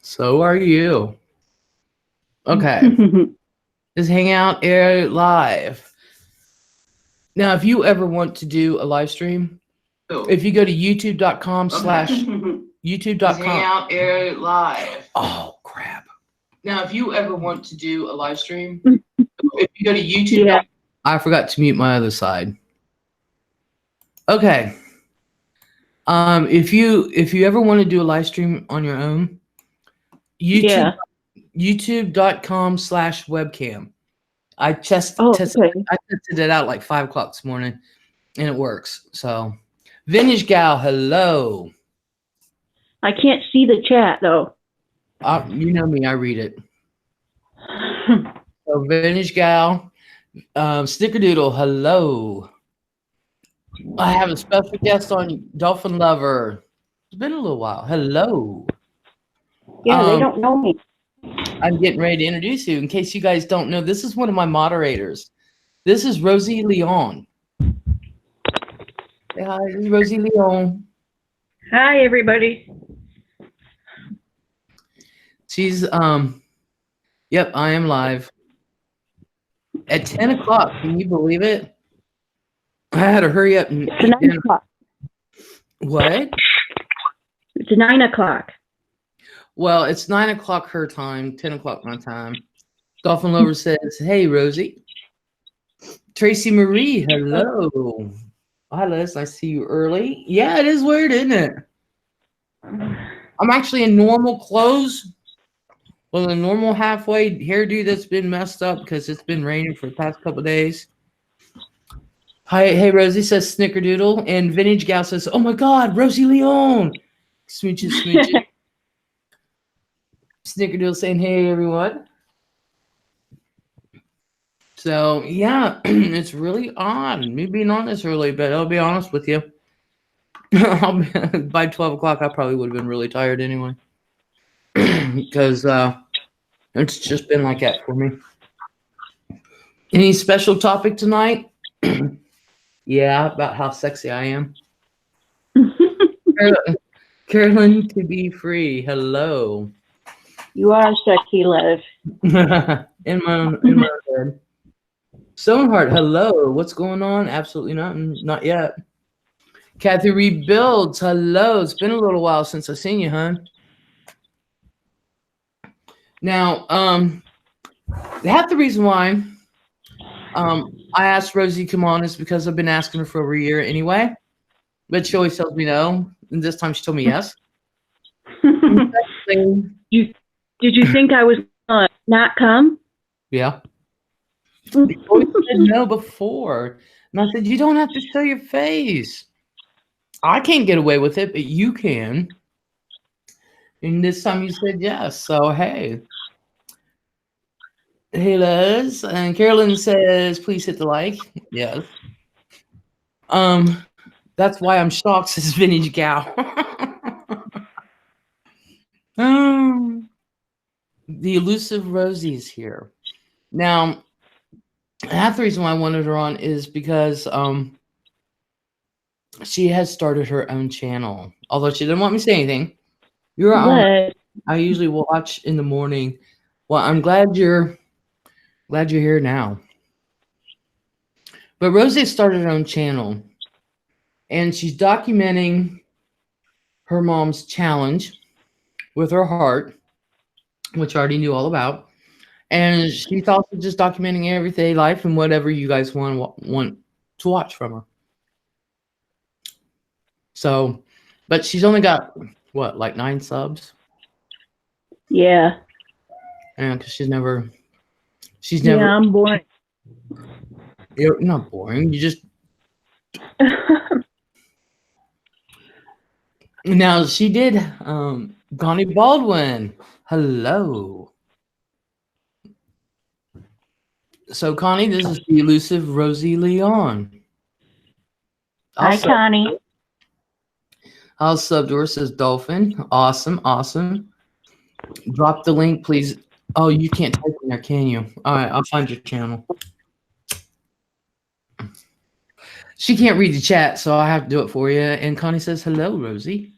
So are you. Okay. Just hang out air live. Now, if you ever want to do a live stream, if you go to youtube.com slash youtube.com. Hang out air live. Oh, crap. Now, if you ever want to do a live stream, if you go to YouTube. Yeah. I forgot to mute my other side. Okay. If you ever want to do a live stream on your own, youtube.com/webcam. I tested it out like 5 o'clock this morning, and it works. So, Vintage Gal, hello. I can't see the chat though. You know me, I read it. So, Vintage Gal, Snickerdoodle, hello. I have a special guest on, Dolphin Lover. It's been a little while. Hello. Yeah, they don't know me. I'm getting ready to introduce you. In case you guys don't know, this is one of my moderators. This is Rosie Leon. Say hi, this is Rosie Leon. Hi, everybody. She's, yep, I am live. At 10 o'clock, can you believe it? I had to hurry up. It's 9 o'clock. What? It's 9 o'clock. Well, it's 9 o'clock her time, 10 o'clock my time. Dolphin Lover says, hey, Rosie. Tracy Marie, hello. Hi, Liz. I see you early. Yeah, it is weird, isn't it? I'm actually in normal clothes with a normal halfway hairdo that's been messed up because it's been raining for the past couple of days. Hi, hey, Rosie says Snickerdoodle. And Vintage Gal says, oh, my God, Rosie Leon. Smooches, smooches. Snickerdoodle saying, hey, everyone. So, yeah, it's really odd. Me being on this early, but I'll be honest with you. By 12 o'clock, I probably would have been really tired anyway. Because it's just been like that for me. Any special topic tonight? Yeah, about how sexy I am. Carolyn to be free. Hello. You are sexy, Liv. in my head. Stoneheart, hello. What's going on? Absolutely nothing. Not yet. Kathy Rebuilds, hello. It's been a little while since I've seen you, hon. Now, half the reason why I asked Rosie to come on is because I've been asking her for over a year anyway. But she always tells me no. And this time she told me yes. Did you think I was not come? Yeah. You always said no before. And I said, you don't have to show your face. I can't get away with it, but you can. And this time you said yes. So, hey. Hey, Les. And Carolyn says, please hit the like. Yes. That's why I'm shocked, says Vintage Gal. The elusive Rosie is here. Now, half the reason why I wanted her on is because she has started her own channel. Although she didn't want me to say anything. You're on. I usually watch in the morning. Well, I'm glad you're here now. But Rosie started her own channel, and she's documenting her mom's challenge with her heart, which I already knew all about. And she's also just documenting everyday life and whatever you guys want to watch from her. So, but she's only got, what, like 9 subs? Yeah. Yeah, because she's never. Yeah, I'm boring. You're not boring. You just. Now, she did Connie Baldwin. Hello. So, Connie, this is the elusive Rosie Leon. Hi, Connie. I'll sub to her, says Dolphin. Awesome, awesome. Drop the link, please. Oh, you can't type in there, can you? All right, I'll find your channel. She can't read the chat, so I have to do it for you. And Connie says, hello, Rosie.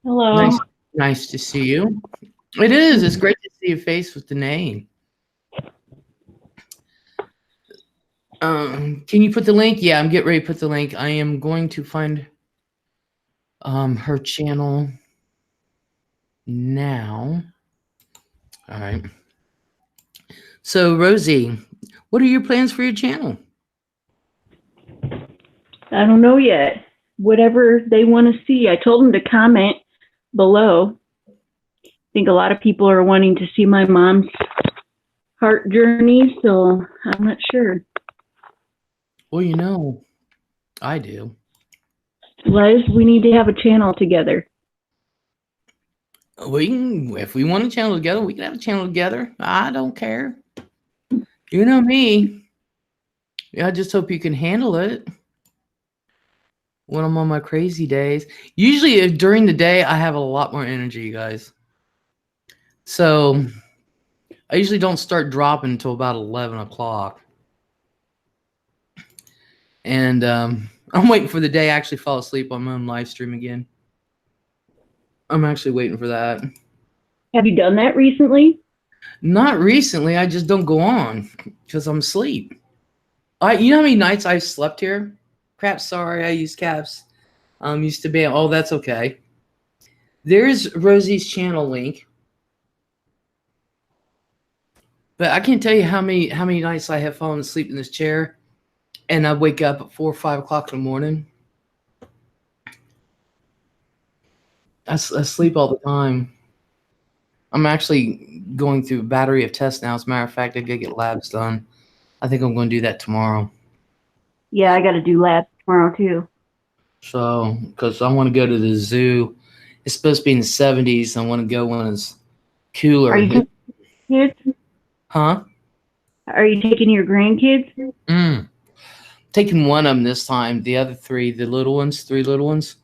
Hello. Nice to see you. It is. It's great to see your face with the name. Can you put the link? Yeah, I'm getting ready to put the link. I am going to find her channel now. All right. So, Rosie, what are your plans for your channel? I don't know yet. Whatever they want to see. I told them to comment below. I think a lot of people are wanting to see my mom's heart journey, so I'm not sure. Well, you know, I do. Les, we need to have a channel together. We can, if we want a channel together, we can have a channel together. I don't care. You know me. I just hope you can handle it when I'm on my crazy days. Usually during the day, I have a lot more energy, you guys. So I usually don't start dropping until about 11 o'clock. And I'm waiting for the day I actually fall asleep on my own live stream again. I'm actually waiting for that. Have you done that recently? Not recently. I just don't go on because I'm asleep. You know how many nights I've slept here? Crap, sorry, I use caps. Used to be. Oh, that's okay. There's Rosie's channel link. But I can't tell you how many nights I have fallen asleep in this chair, and I wake up at 4 or 5 o'clock in the morning. I sleep all the time. I'm actually going through a battery of tests now. As a matter of fact, I gotta get labs done. I think I'm going to do that tomorrow. Yeah, I got to do labs tomorrow too. So, because I want to go to the zoo. It's supposed to be in the 70s. I want to go when it's cooler. Are you taking kids? Huh? Are you taking your grandkids? Taking one of them this time. The other three, the little ones, 3 little ones.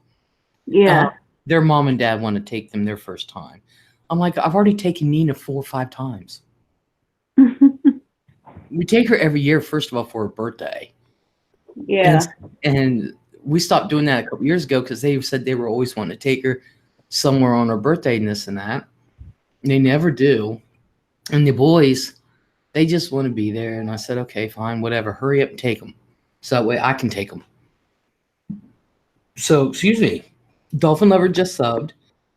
Yeah. Their mom and dad want to take them their first time. I'm like, I've already taken Nina 4 or 5 times. We take her every year, first of all, for her birthday. Yeah. And we stopped doing that a couple years ago because they said they were always wanting to take her somewhere on her birthday and this and that. And they never do. And the boys, they just want to be there. And I said, okay, fine, whatever. Hurry up and take them. So that way I can take them. So, excuse me. Dolphin Lover just subbed.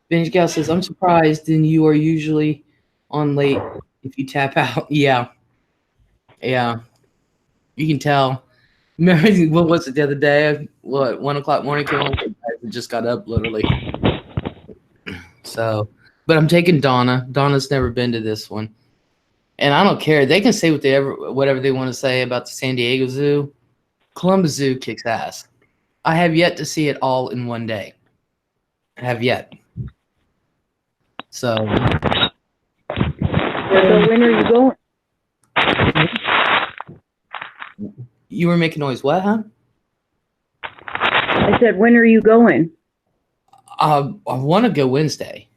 Vintage Gal says, I'm surprised, and you are usually on late if you tap out. Yeah. Yeah. You can tell. Remember, what was it the other day? What, 1 o'clock morning came on? I just got up, literally. So, but I'm taking Donna. Donna's never been to this one. And I don't care. They can say whatever they want to say about the San Diego Zoo. Columbus Zoo kicks ass. I have yet to see it all in one day. I have yet. So when are you going? You were making noise. What, huh? I said, when are you going? I want to go Wednesday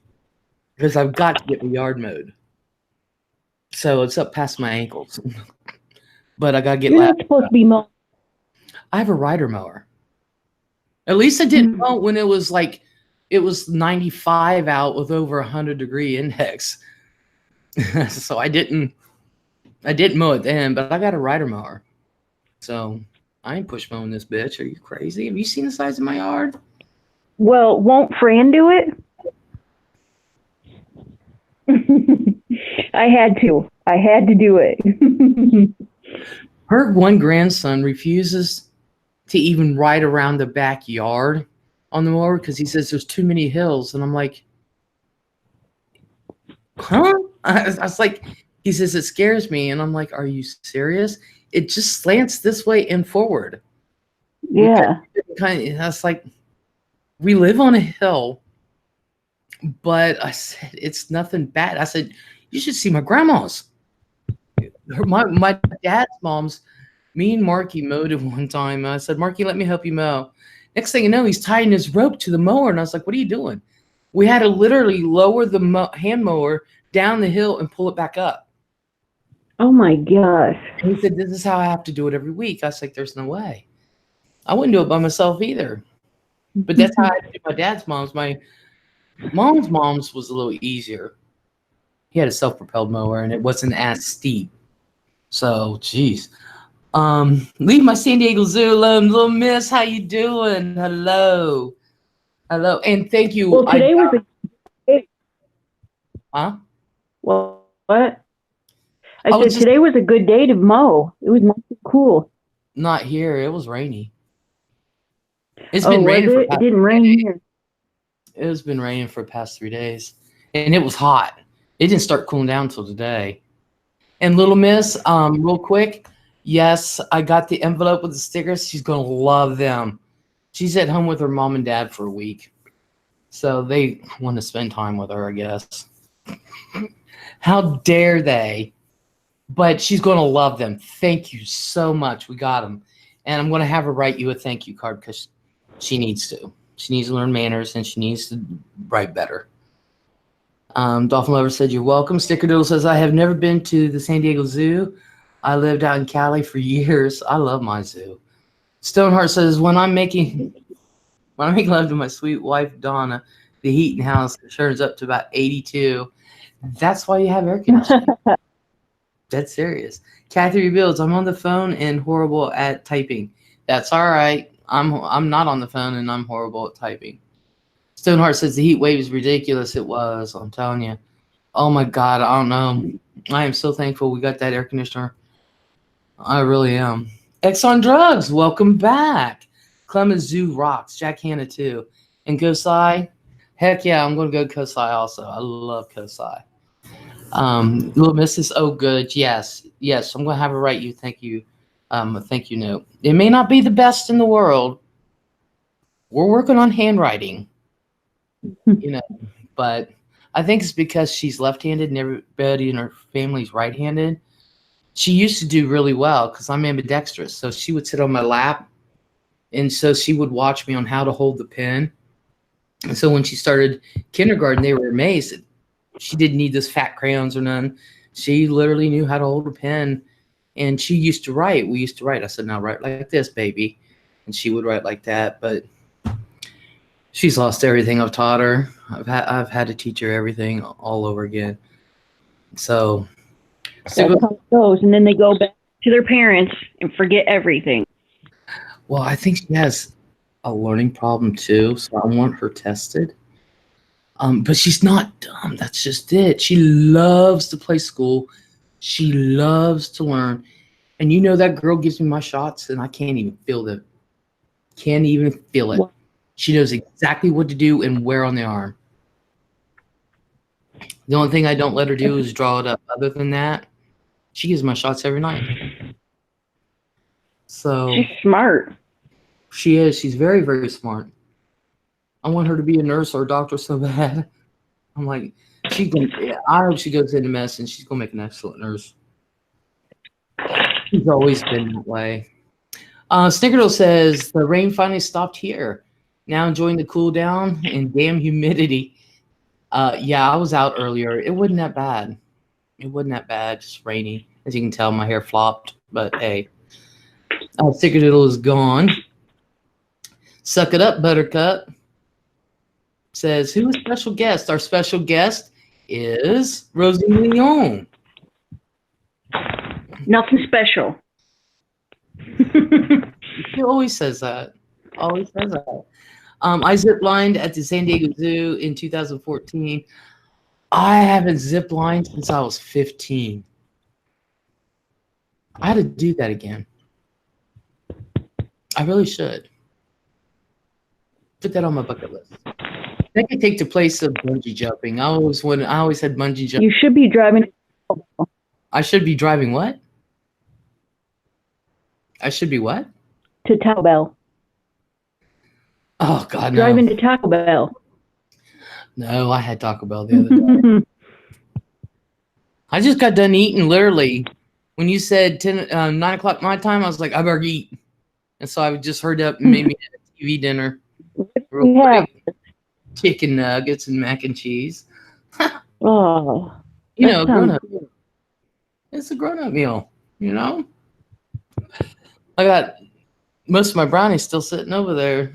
because I've got to get my yard mowed. So it's up past my ankles. But I got to get. You're not supposed to be mowing. I have a rider mower. At least I didn't mow when it was 95 out with over 100-degree index. So I didn't mow it then, but I got a rider mower. So I ain't push mowing this bitch. Are you crazy? Have you seen the size of my yard? Well, won't Fran do it? I had to do it. Her one grandson refuses to even ride around the backyard on the mower because he says there's too many hills. And I'm like, huh? I was like, he says it scares me. And I'm like, are you serious? It just slants this way and forward. Yeah. That's like, we live on a hill, but I said, it's nothing bad. I said, you should see my grandma's. My dad's mom's. Me and Marky mowed it one time. I said, Marky, let me help you mow. Next thing you know, he's tying his rope to the mower. And I was like, what are you doing? We had to literally lower the hand mower down the hill and pull it back up. Oh, my gosh. And he said, this is how I have to do it every week. I was like, there's no way. I wouldn't do it by myself either. But that's how I did my dad's mom's. My mom's was a little easier. He had a self-propelled mower, and it wasn't as steep. So, geez. Leave my San Diego Zoo alone, little miss. How you doing? Hello, hello, and thank you. Well, today was a huh? Well, what? I said today was a good day to mow. It was nice and cool. Not here. It was rainy. It's been raining. Was it? It didn't rain here. It has been raining for the past 3 days, and it was hot. It didn't start cooling down until today. And little miss, real quick, yes, I got the envelope with the stickers. She's gonna love them. She's at home with her mom and dad for a week, so they want to spend time with her, I guess. How dare they? But she's gonna love them. Thank you so much. We got them, and I'm gonna have her write you a thank you card because she needs to. She needs to learn manners, and she needs to write better. Dolphin Lover said, you're welcome. Stickerdoodle says, I have never been to the San Diego Zoo. I lived out in Cali for years. I love my zoo. Stoneheart says, when I'm making love to my sweet wife, Donna, the heat in the house turns up to about 82. That's why you have air conditioning. Dead serious. Kathy reveals, I'm on the phone and horrible at typing. That's all right. I'm not on the phone and I'm horrible at typing. Stoneheart says the heat wave is ridiculous. It was. I'm telling you. Oh my God. I don't know. I am so thankful we got that air conditioner. I really am. X on Drugs. Welcome back. Clemens Zoo rocks. Jack Hanna too. And Kosai. Heck yeah. I'm going to go Kosai also. I love Kosai. Little Mrs. Oh good. Yes. Yes. I'm going to have her write you. Thank you. A thank you note. It may not be the best in the world. We're working on handwriting. You know, but I think it's because she's left-handed and everybody in her family's right-handed. She used to do really well because I'm ambidextrous. So she would sit on my lap, and so she would watch me on how to hold the pen. And so when she started kindergarten, they were amazed that she didn't need those fat crayons or none. She literally knew how to hold a pen, and she used to write. We used to write. I said, now write like this, baby. And she would write like that, but she's lost everything I've taught her. I've had to teach her everything all over again. So that's how it goes, and then they go back to their parents and forget everything. Well, I think she has a learning problem too, so I want her tested. But she's not dumb. That's just it. She loves to play school. She loves to learn. And you know that girl gives me my shots, and I can't even feel them. Can't even feel it. She knows exactly what to do and where on the arm. The only thing I don't let her do is draw it up. Other than that, she gives my shots every night. So she's smart. She is. She's very, very smart. I want her to be a nurse or a doctor so bad. I'm like, I hope she goes into medicine. She's gonna make an excellent nurse. She's always been that way. Snickerdoodle says the rain finally stopped here. Now enjoying the cool down and damn humidity. Yeah, I was out earlier. It wasn't that bad. It wasn't that bad. Just rainy. As you can tell, my hair flopped. But hey, Snickerdoodle is gone. Suck it up, Buttercup. Says, who is special guest? Our special guest is Rosie Leon. Nothing special. She always says that. Always says that. I ziplined at the San Diego Zoo in 2014. I haven't ziplined since I was 15. I had to do that again. I really should. Put that on my bucket list. That could take the place of bungee jumping. I always had bungee jumping. You should be driving. I should be driving what? I should be what? To Taco Bell. Oh God, no. Driving to Taco Bell. No, I had Taco Bell the other day. I just got done eating. Literally, when you said 9 o'clock my time, I was like, I better eat. And so I just hurried up and made me a TV dinner. Real quick. Chicken nuggets and mac and cheese. Oh, you know, grown-up. It's a grown-up meal, you know? I got most of my brownies still sitting over there.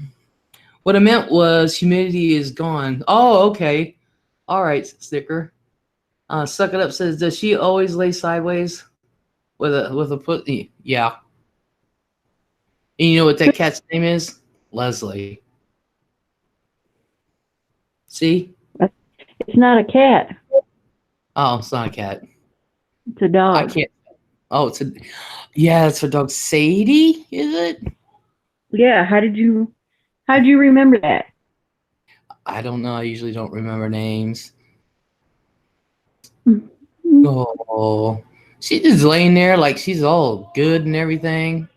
What I meant was humidity is gone. Oh, okay. All right, Sticker. Suck It Up says, does she always lay sideways with a foot? Yeah. And you know what that cat's name is? Leslie. See? It's not a cat. Oh, it's not a cat. It's a dog. I can't. Oh, it's her dog Sadie, is it? Yeah. How did you remember that? I don't know. I usually don't remember names. Mm-hmm. Oh, she's just laying there like she's all good and everything.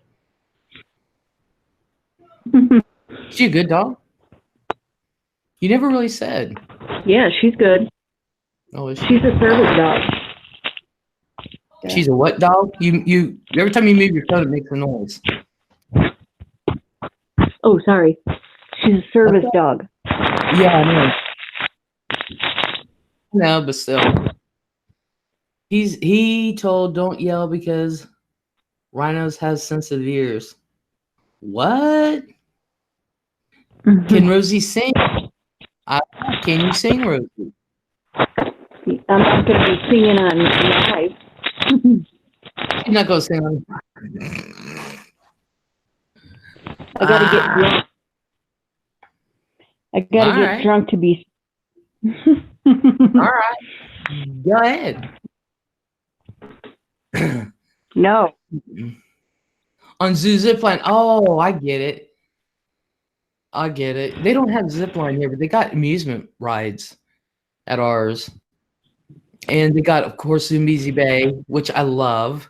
She a good dog? You never really said. Yeah, she's good. Oh, is she? She's a service dog. She's a what dog? You every time you move your phone, it makes a noise. Oh, sorry. She's a service dog. Yeah, I know. No, but still. He told don't yell because rhinos have sensitive ears. What? Mm-hmm. Can Rosie sing? Can you sing, Rosie? I'm not going to be singing on live. She's not going to sing on. I got to get drunk. I got to get drunk to be. All right. Go ahead. No. On Zoo Zipline. Oh, I get it. They don't have Zipline here, but they got amusement rides at ours. And they got, of course, Zumbizi Bay, which I love.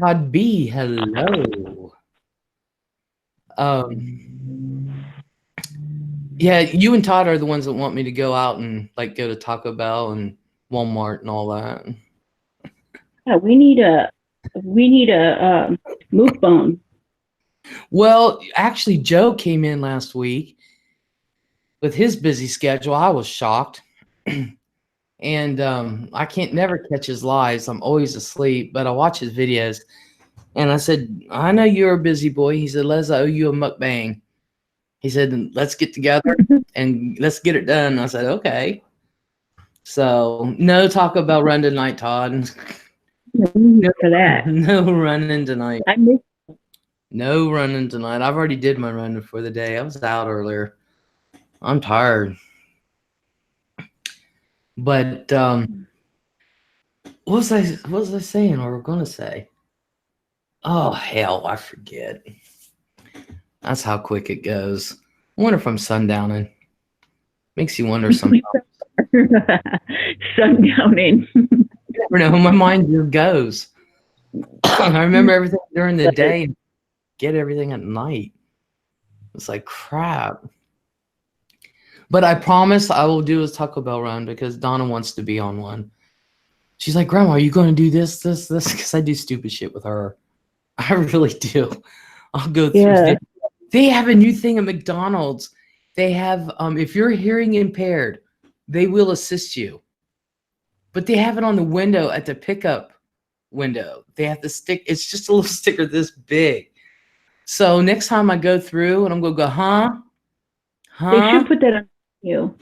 Todd B, hello. Yeah, you and Todd are the ones that want me to go out and like go to Taco Bell and Walmart and all that. Yeah, we need a mook bone. Well, actually, Joe came in last week with his busy schedule. I was shocked. And I can't never catch his lives. I'm always asleep, but I watch his videos. And I said, I know you're a busy boy. He said, Les, I owe you a mukbang. He said, let's get together and let's get it done. I said, okay. So no Taco Bell run tonight, Todd. No for that. No running tonight. I miss. No running tonight. I've already did my running for the day. I was out earlier. I'm tired. But what was I saying or gonna say? Oh hell, I forget. That's how quick it goes. I wonder if I'm sundowning. Makes you wonder sometimes. Sundowning. You never know. My mind just goes. I remember everything during the day and get everything at night. It's like crap. But I promise I will do a Taco Bell run because Donna wants to be on one. She's like, Grandma, are you going to do this? Because I do stupid shit with her. I really do. I'll go through. Yeah. They have a new thing at McDonald's. They have, if you're hearing impaired, they will assist you. But they have it on the window at the pickup window. They have the stick. It's just a little sticker this big. So next time I go through and I'm going to go, huh? They should put that on you.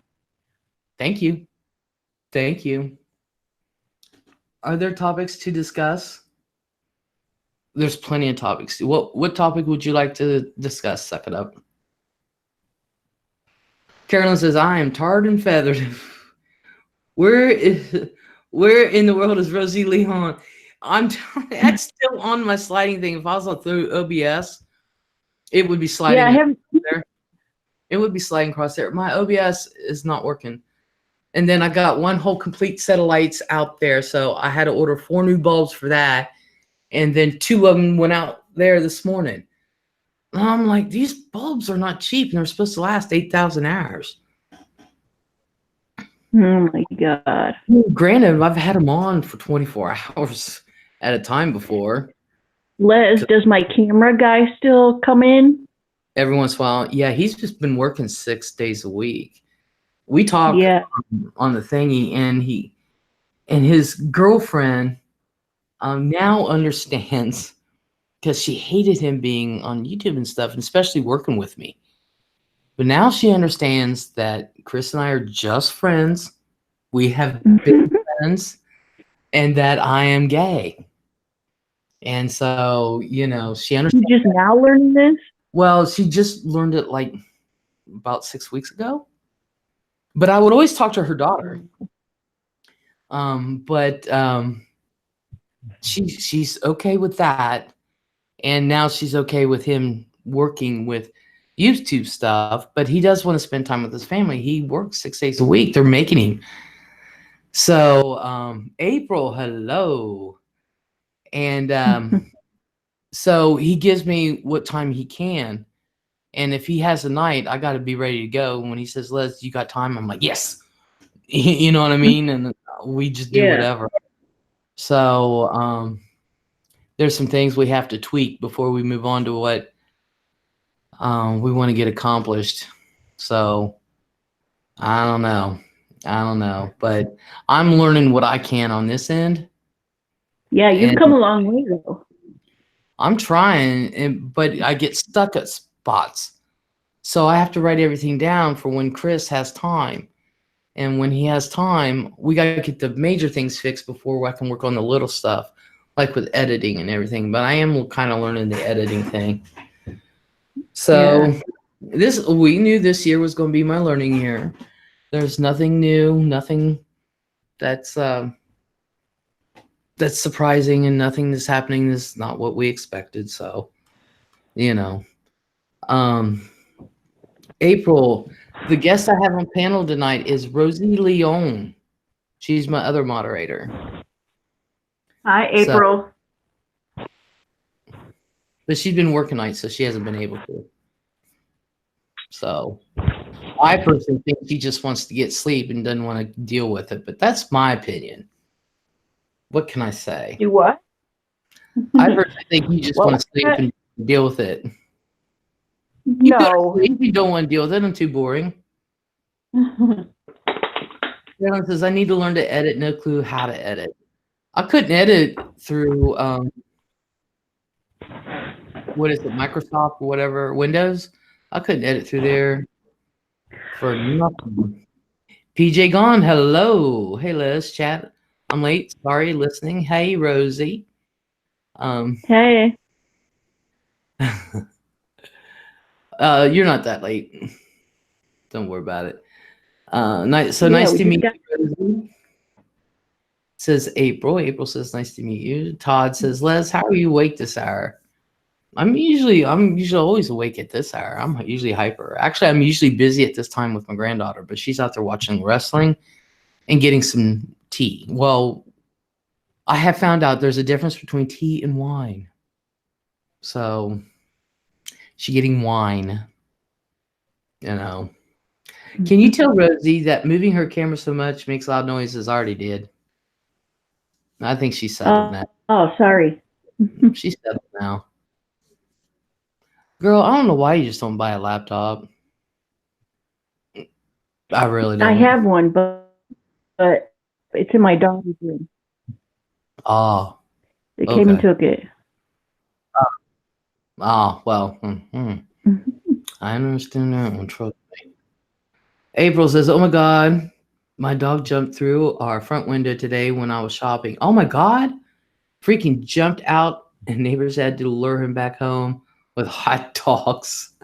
Thank you. Thank you. Are there topics to discuss? There's plenty of topics. What topic would you like to discuss? Suck it up. Carolyn says, I am tarred and feathered. Where in the world is Rosie Leon? That's still on my sliding thing. If I was through OBS, it would be sliding. Yeah, I haven't. There. It would be sliding across there. My OBS is not working. And then I got one whole complete set of lights out there. So I had to order 4 new bulbs for that. And then 2 of them went out there this morning. And I'm like, these bulbs are not cheap. And they're supposed to last 8,000 hours. Oh, my God. Granted, I've had them on for 24 hours at a time before. Les, does my camera guy still come in? Every once in a while. Yeah, he's just been working 6 days a week. We talk on the thingy, and his girlfriend now understands because she hated him being on YouTube and stuff, and especially working with me. But now she understands that Chris and I are just friends. We have been friends and that I am gay. And so, she You understands. just now learning this? Well, she just learned it like about 6 weeks ago. But I would always talk to her daughter. But she's okay with that. And now she's okay with him working with YouTube stuff, but he does want to spend time with his family. He works 6 days a week. They're making him. So, April, hello. And so he gives me what time he can. And if he has a night, I got to be ready to go. When he says, Les, you got time? I'm like, yes. You know what I mean? And we just do whatever. So, there's some things we have to tweak before we move on to what we want to get accomplished. So I don't know, but I'm learning what I can on this end. Yeah, you've come a long way though. I'm trying, but I get stuck at spots. So I have to write everything down for when Chris has time. And when he has time, we got to get the major things fixed before I can work on the little stuff, like with editing and everything. But I am kind of learning the editing thing. So we knew this year was going to be my learning year. There's nothing new, nothing that's surprising, and nothing that's happening that's not what we expected. So, April, the guest I have on panel tonight is Rosie Leon. She's my other moderator. Hi, April. But she's been working nights, so she hasn't been able to. So I personally think she just wants to get sleep and doesn't want to deal with it. But that's my opinion. What can I say? Do what? I personally think you just want to sleep and deal with it. No. You don't want to deal with it. I'm too boring. Dylan says, I need to learn to edit. No clue how to edit. I couldn't edit through, what is it, Microsoft or whatever, Windows. I couldn't edit through there for nothing. PJ Gone, hello. Hey, Liz, chat. I'm late. Sorry, listening. Hey, Rosie. Hey. You're not that late. Don't worry about it. Nice to meet you, Rosie. Says April. April says, nice to meet you. Todd says, Les, how are you awake this hour? I'm usually always awake at this hour. I'm usually hyper. Actually, I'm usually busy at this time with my granddaughter, but she's out there watching wrestling and getting some tea. Well, I have found out there's a difference between tea and wine. So she's getting wine, Can you tell Rosie that moving her camera so much makes loud noises? I already did. I think she's settled now. Oh, sorry. She's settled now. Girl, I don't know why you just don't buy a laptop. I really don't. I have one, but it's in my dog's room. Oh. They came and took it. Oh, well. I understand that one. Trust me. April says, oh my God, my dog jumped through our front window today when I was shopping. Oh my God. Freaking jumped out, and neighbors had to lure him back home with hot dogs.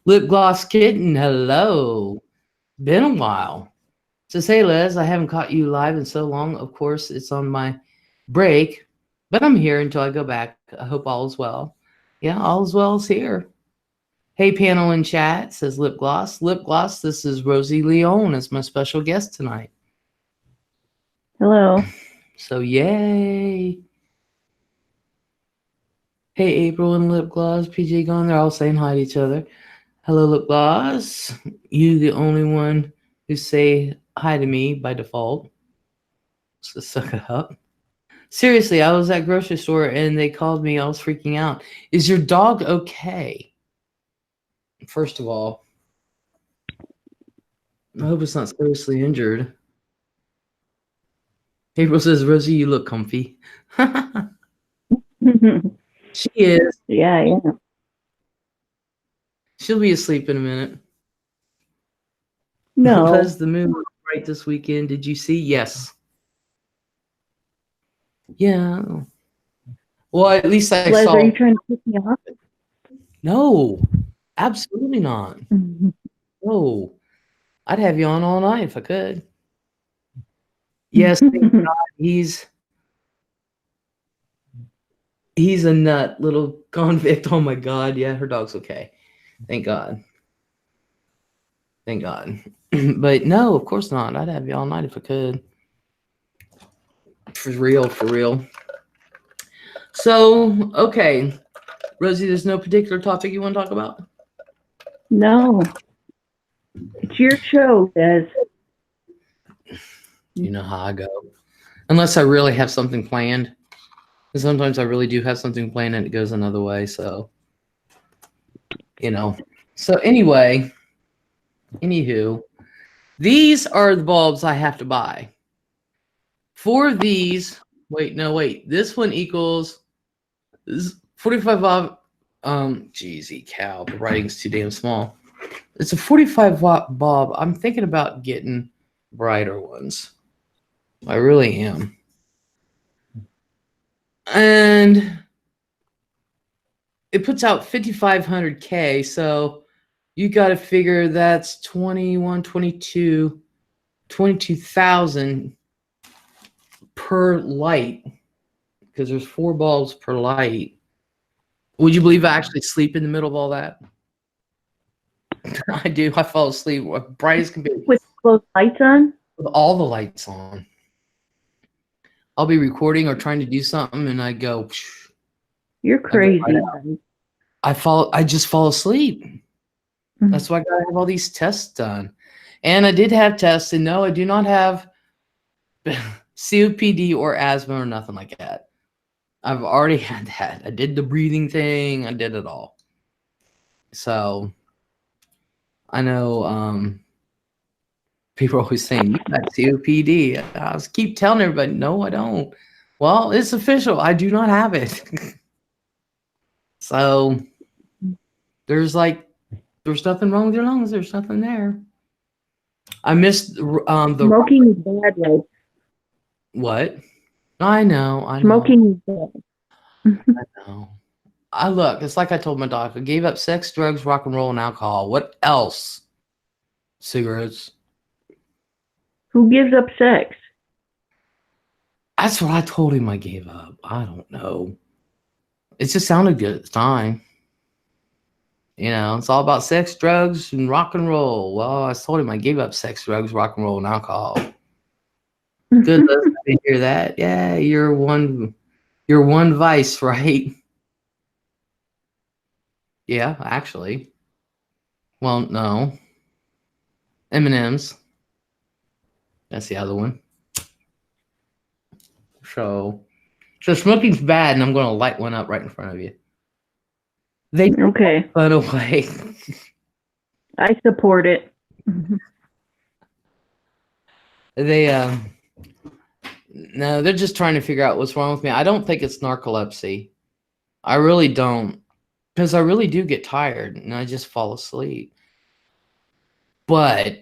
Lip Gloss Kitten, hello. Been a while. Says, hey, Les, I haven't caught you live in so long. Of course, it's on my break, but I'm here until I go back. I hope all is well. Yeah, all is well is here. Hey, panel in chat, says Lip Gloss. Lip Gloss, this is Rosie Leon as my special guest tonight. Hello. So, yay. Hey, April and Lip Gloss, PJ Gone, they're all saying hi to each other. Hello, Lip Gloss. You the only one who say hi to me by default. So suck it up. Seriously, I was at grocery store and they called me. I was freaking out. Is your dog okay? First of all, I hope it's not seriously injured. April says, Rosie, you look comfy. She is. Yeah. She'll be asleep in a minute. No. Because the moon was bright this weekend. Did you see? Yes. Yeah. Well, at least I Les, saw. are you trying to pick me off? No, absolutely not. Mhm. No, I'd have you on all night if I could. Yes, thank God he's a nut little convict. Oh my God, yeah, her dog's okay. Thank God. Thank God. But no, of course not. I'd have you all night if I could. For real, for real. So, okay. Rosie, there's no particular topic you want to talk about? No, it's your show, Les. You know how I go. Unless I really have something planned. And sometimes I really do have something planned and it goes another way. So, you know. So, anyway, anywho, these are the bulbs I have to buy. 4 of these. Wait, no, wait. This one equals 45 watt. Jeezy cow. The writing's too damn small. It's a 45 watt bulb. I'm thinking about getting brighter ones. I really am. And it puts out 5,500K. So you got to figure that's 22,000 per light because there's 4 bulbs per light. Would you believe I actually sleep in the middle of all that? I do. I fall asleep bright as can be With closed lights on? with all the lights on. I'll be recording or trying to do something, and I go. You're crazy. I just fall asleep. That's why I gotta have all these tests done. And I did have tests, and no, I do not have COPD or asthma or nothing like that. I've already had that. I did the breathing thing. I did it all. So I know people are always saying, you got COPD. I was keep telling everybody, no, I don't. Well, it's official. I do not have it. So there's nothing wrong with your lungs. There's nothing there. I missed the Smoking is bad, Les. what? I know. Smoking is bad. I know. I look. It's like I told my doctor. I gave up sex, drugs, rock and roll, and alcohol. What else? Cigarettes. Who gives up sex? That's what I told him. I gave up. I don't know. It just sounded good at the time. You know, it's all about sex, drugs, and rock and roll. Well, I told him I gave up sex, drugs, rock and roll, and alcohol. Good. Let's hear that. Yeah, you're one vice, right? Yeah, actually. Well, no. M&M's. That's the other one. So smoking's bad, and I'm going to light one up right in front of you. They Okay. fun away. I support it. They no, they're just trying to figure out what's wrong with me. I don't think it's narcolepsy. I really don't, because I really do get tired and I just fall asleep. But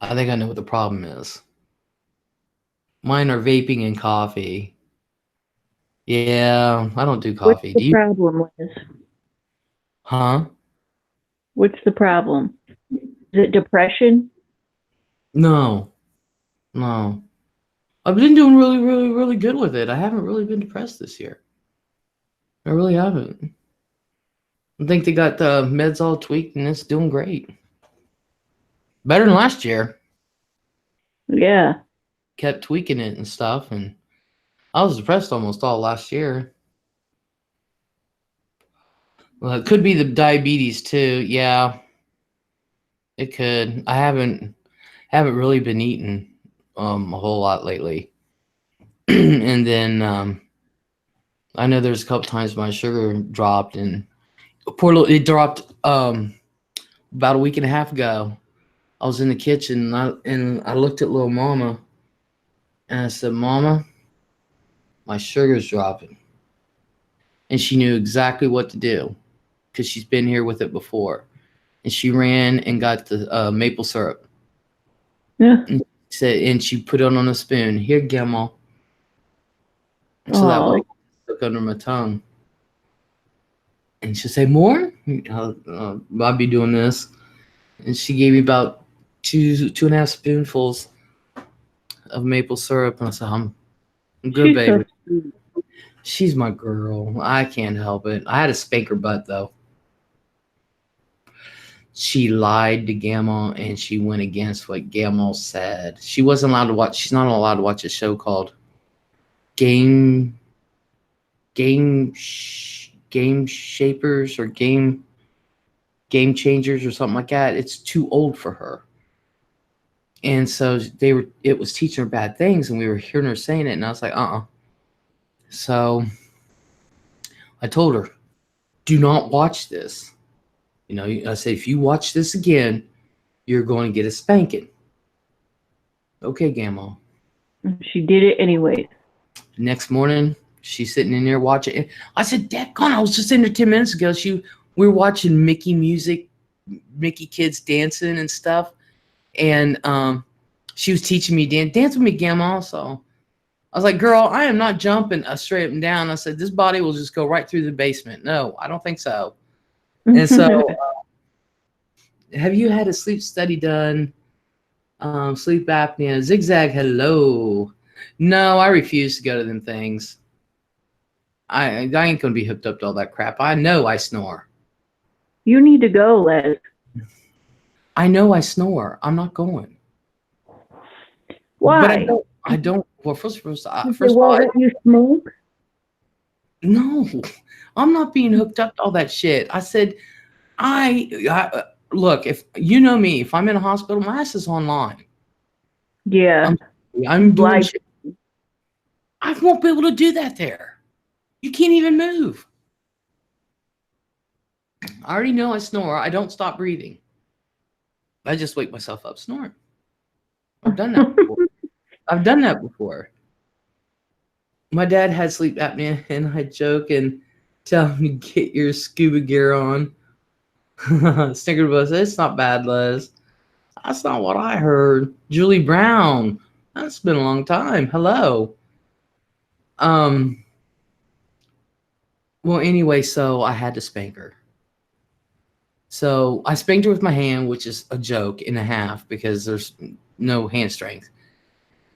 I think I know what the problem is. Mine are vaping and coffee. Yeah, I don't do coffee. What's the problem, Liz? Huh? What's the problem? Is it depression? No. I've been doing really, really, really good with it. I haven't really been depressed this year. I really haven't. I think they got the meds all tweaked and it's doing great. Better than last year. Yeah. Kept tweaking it and stuff, and I was depressed almost all last year. Well, it could be the diabetes too. Yeah, it could. I haven't really been eating a whole lot lately. And then I know there's a couple times my sugar dropped, and it dropped about a week and a half ago. I was in the kitchen and I looked at little mama and I said, Mama, my sugar's dropping. And she knew exactly what to do because she's been here with it before. And she ran and got the maple syrup. Yeah. And Said, and she put it on a spoon. Here, Grandma. So that way Oh, it stuck under my tongue. And she'll say, more? I'll be doing this. And she gave me about two and a half spoonfuls of maple syrup. And I said, I'm good, she's so baby. sweet. She's my girl. I can't help it. I had to spank her butt, though. She lied to Gamma and she went against what Gamma said. She wasn't allowed to watch. She's not allowed to watch a show called Game Game Shapers or Game Changers or something like that. It's too old for her. And so it was teaching her bad things, and we were hearing her saying it, and I was like, So I told her, do not watch this. I said, if you watch this again, you're going to get a spanking. Okay, Gamma. She did it anyway. Next morning, she's sitting in there watching. I said, Dadgone, I was just in there 10 minutes ago. We were watching Mickey music, Mickey kids dancing and stuff. And she was teaching me dance with me, Gamma. So I was like, girl, I am not jumping straight up and down. I said, this body will just go right through the basement. No, I don't think so. And so have you had a sleep study done? Sleep apnea, zigzag, hello. No, I refuse to go to them things. I ain't going to be hooked up to all that crap. I know I snore. You need to go, Les. I know I snore. I'm not going. Why? But I don't. Well, first of They all, won't let you smoke? no, I'm not being hooked up to all that shit. I said, I look, if you know me, if I'm in a hospital, my ass is online. Yeah. I'm doing Live. shit. I won't be able to do that there. You can't even move. I already know I snore. I don't stop breathing. I just wake myself up snoring. I've done that before. My dad had sleep apnea, and I joke and tell him to get your scuba gear on. Snickerbus, it's not bad, Les. That's not what I heard. Julie Brown. That's been a long time. Hello. Well, anyway, so I had to spank her. So I spanked her with my hand, which is a joke and a half because there's no hand strength.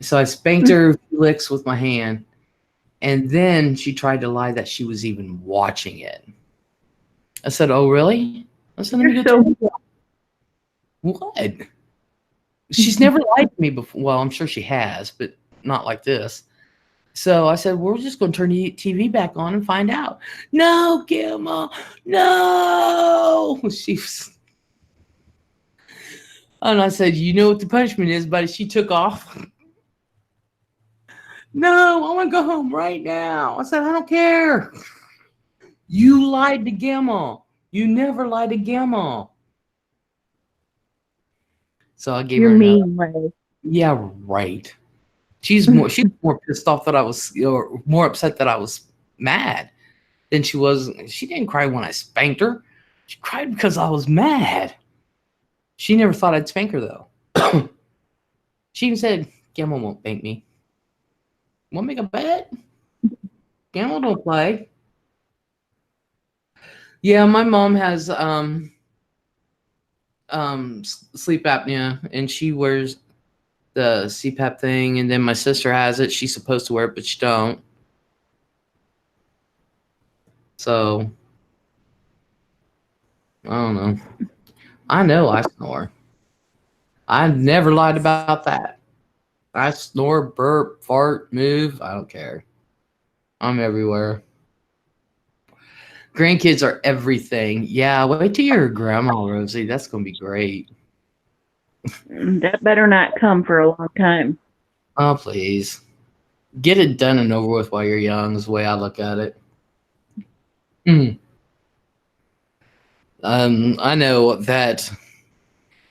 So I spanked her licks with my hand, and then she tried to lie that she was even watching it. I said, "Oh, really?" I said, "Let me go." What? She's never lied to me before. Well, I'm sure she has, but not like this. So I said, we're just going to turn the TV back on and find out. No, Gilma, no. And I said, you know what the punishment is, buddy? She took off. No, I want to go home right now. I said, I don't care. You lied to Gilma. You never lied to Gilma. So I gave her mean, Les. Yeah, right. She's more pissed off that I was, or more upset that I was mad than she was. She didn't cry when I spanked her. She cried because I was mad. She never thought I'd spank her, though. She even said, Gamma won't spank me. Want to make a bet? Gamma don't play. Yeah, my mom has sleep apnea, and she wears the CPAP thing, and then my sister has it. She's supposed to wear it, but she don't. So, I don't know. I know I snore. I never lied about that. I snore, burp, fart, move. I don't care. I'm everywhere. Grandkids are everything. Yeah, wait till you're a grandma, Rosie. That's going to be great. That better not come for a long time. Oh, please. Get it done and over with while you're young is the way I look at it. I know that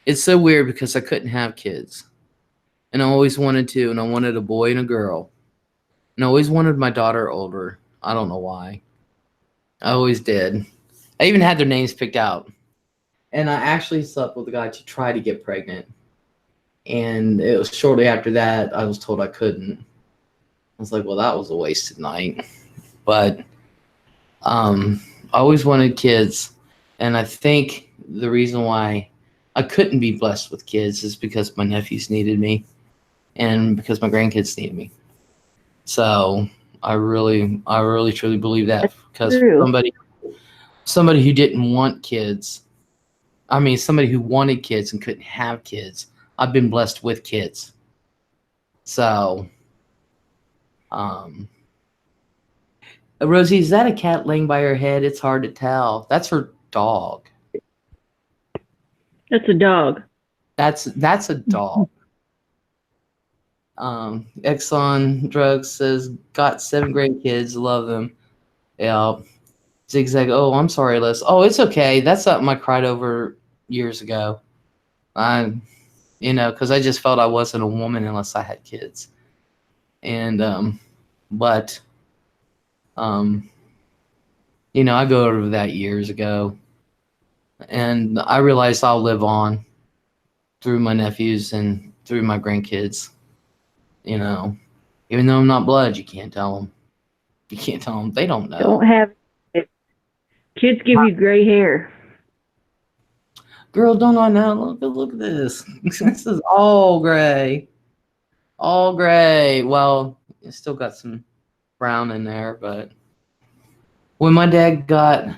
it's so weird because I couldn't have kids. And I always wanted to, and I wanted a boy and a girl. And I always wanted my daughter older. I don't know why. I always did. I even had their names picked out. And I actually slept with a guy to try to get pregnant. And it was shortly after that I was told I couldn't. I was like, well, that was a wasted night. But I always wanted kids. And I think the reason why I couldn't be blessed with kids is because my nephews needed me and because my grandkids needed me. So I really truly believe that, because True. somebody who didn't want kids, I mean, somebody who wanted kids and couldn't have kids, I've been blessed with kids. So, Rosie, is that a cat laying by her head? It's hard to tell. That's her dog. That's a dog. That's a dog. Exxon Drugs says, got 7 grandkids, love them. Yeah. Zigzag. Oh, I'm sorry, Liz. Oh, it's okay. That's something I cried over years ago. Because I just felt I wasn't a woman unless I had kids. And but I go over that years ago, and I realized I'll live on through my nephews and through my grandkids. Even though I'm not blood, you can't tell them. You can't tell them. They don't know. Don't have it. Kids give you gray hair. Girl, don't I know? Look at this. This is all gray. All gray. Well, it's still got some brown in there, but when my dad got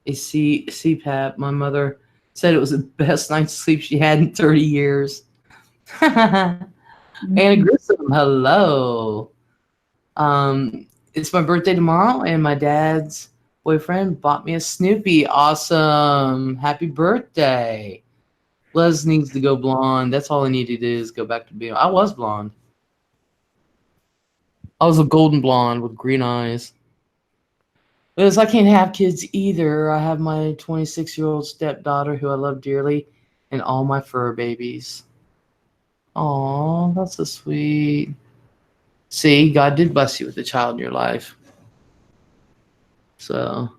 a CPAP, my mother said it was the best night's sleep she had in 30 years. Anna Grissom, hello. It's my birthday tomorrow, and my dad's boyfriend bought me a Snoopy. Awesome. Happy birthday. Les needs to go blonde. That's all I need to do is go back to being. I was blonde. I was a golden blonde with green eyes. Because I can't have kids either. I have my 26-year-old stepdaughter who I love dearly and all my fur babies. Aw, that's so sweet. See, God did bless you with a child in your life. So,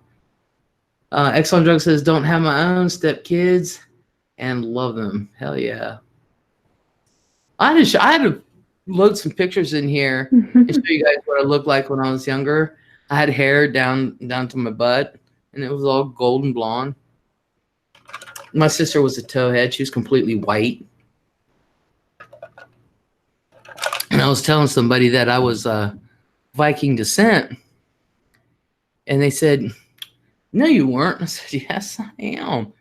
Exxon Drug says, don't have my own stepkids and love them. Hell yeah. I had to load some pictures in here and show you guys what I looked like when I was younger. I had hair down to my butt, and it was all golden blonde. My sister was a towhead. She was completely white. And I was telling somebody that I was Viking descent, and they said, no, you weren't. I said, yes, I am.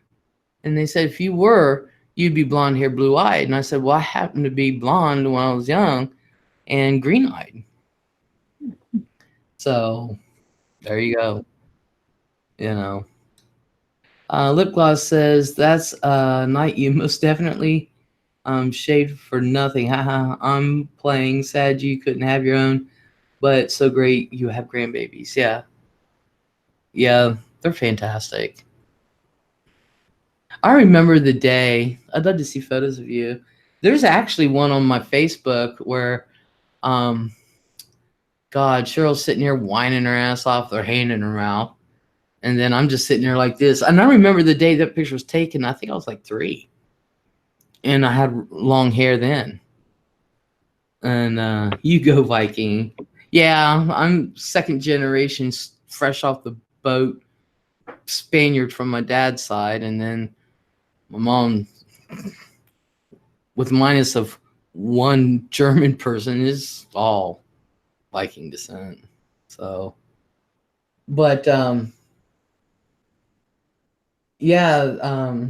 And they said, if you were, you'd be blonde hair, blue eyed. And I said, well, I happened to be blonde when I was young and green eyed. So there you go. Lip Gloss says, that's a night you most definitely shaved for nothing. Haha, I'm playing. Sad you couldn't have your own, but so great you have grandbabies. Yeah. Yeah, they're fantastic. I remember the day. I'd love to see photos of you. There's actually one on my Facebook where, God, Cheryl's sitting here whining her ass off, with her hand in her mouth. And then I'm just sitting there like this. And I remember the day that picture was taken. I think I was like 3. And I had long hair then. And you go Viking. Yeah, I'm second generation, fresh off the boat, Spaniard from my dad's side. And then my mom, with minus of one German person, is all Viking descent. So, but yeah, what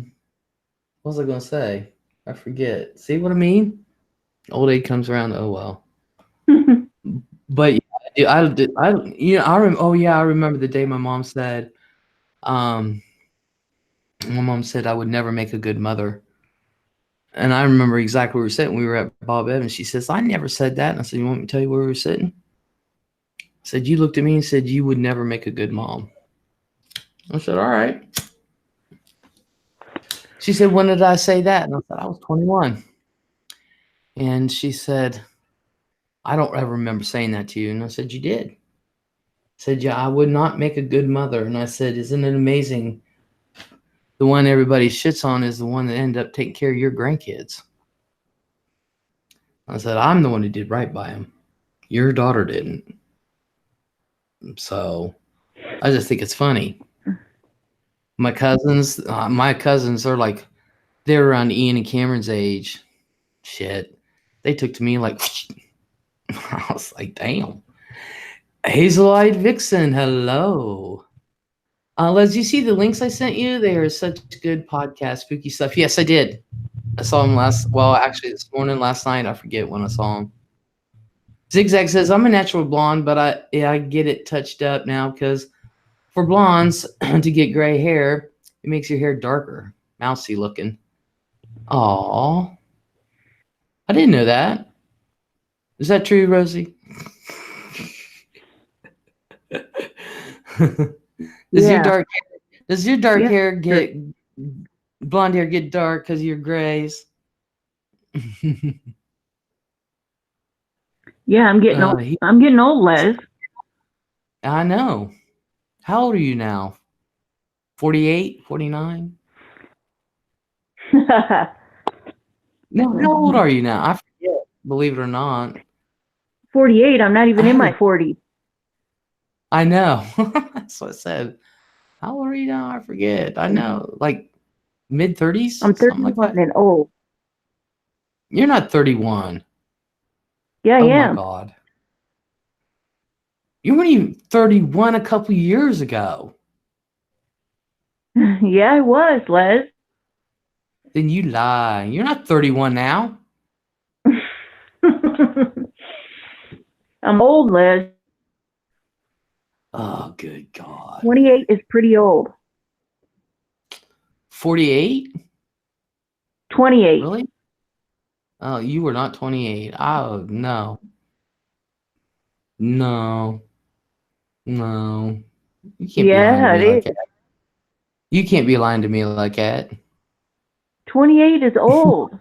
was I going to say? I forget. See what I mean? Old age comes around. Oh well. But yeah, I remember the day my mom said, my mom said I would never make a good mother. And I remember exactly where we were sitting. We were at Bob Evans. She says, I never said that. And I said, you want me to tell you where we were sitting? I said, you looked at me and said you would never make a good mom. I said, all right. She said, when did I say that? And I said, I was 21. And she said, I don't ever remember saying that to you. And I said, you did. I said, yeah, I would not make a good mother. And I said, isn't it amazing? The one everybody shits on is the one that ended up taking care of your grandkids. I said, I'm the one who did right by him. Your daughter didn't. So I just think it's funny. My cousins are like, they're around Ian and Cameron's age. Shit. They took to me like, I was like, damn. Hazelite Vixen, hello. Les, you see the links I sent you? They are such good podcast, spooky stuff. Yes, I did. I saw him actually this morning, last night. I forget when I saw him. Zigzag says, I'm a natural blonde, but I get it touched up now because for blondes to get gray hair, it makes your hair darker, mousy looking. Aw. I didn't know that. Is that true, Rosie? Does your dark hair get blonde hair get dark because of your grays? Yeah, I'm getting old. I'm getting old, Les. I know. How old are you now? 48, 49? No, how old are you now? I forget, believe it or not. 48. I'm not even in my 40s. I know. That's what I said. How old are you now? I forget. I know. Like mid-30s? I'm 31 like and old. You're not 31. Yeah, I am. Oh, my God. You weren't even 31 a couple years ago. Yeah, I was, Les. Then you lie. You're not 31 now. I'm old, Les. Oh, good God. 28 is pretty old. 48? 28. Really? Oh, you were not 28. Oh, no. No. No. You can't be lying to me like that. You can't be lying to me like that. 28 is old.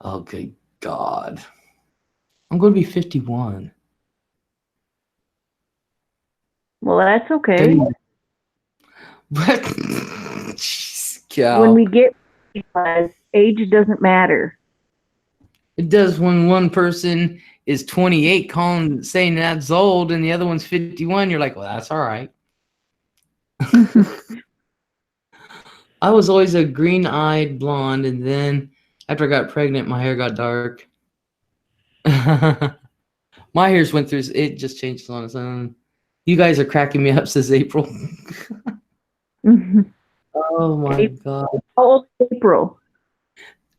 Oh, good God. I'm going to be 51. Well, that's okay. When we get age doesn't matter. It does when one person is 28 saying that's old and the other one's 51. You're like, well, that's all right. I was always a green-eyed blonde, and then after I got pregnant, my hair got dark. My hair's went through, it just changed on its own. You guys are cracking me up, says April. Oh my God. How old is April?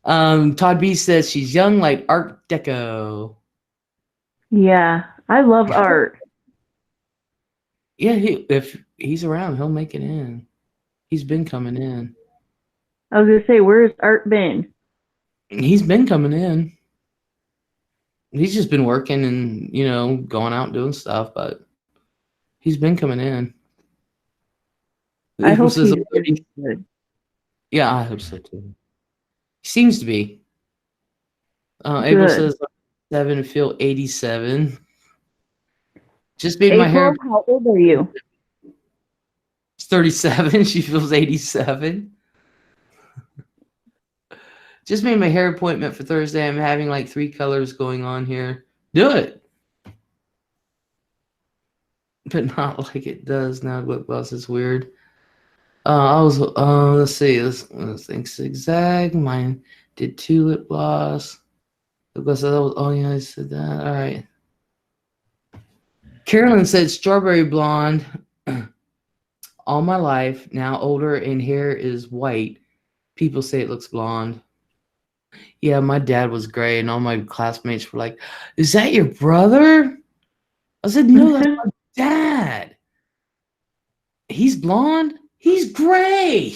Todd B says she's young like Art Deco. Yeah, I love art. Yeah, if he's around, he'll make it in. He's been coming in. I was gonna say, where's Art been? He's been coming in. He's just been working and, going out doing stuff, but he's been coming in. I hope he's good. Yeah, I hope so too. He seems to be. April says 7 feel 87. Just made my hair. How old are you? It's 37. She feels 87. Just made my hair appointment for Thursday. I'm having like 3 colors going on here. Do it. But not like it does now. Lip gloss is weird. Let's see. Let's think zigzag. Mine did 2 lip gloss. Lip gloss, oh yeah, I said that. All right. Carolyn said strawberry blonde all my life. Now older and hair is white. People say it looks blonde. Yeah, my dad was gray, and all my classmates were like, "Is that your brother?" I said, "No, that's my dad. He's blonde. He's gray."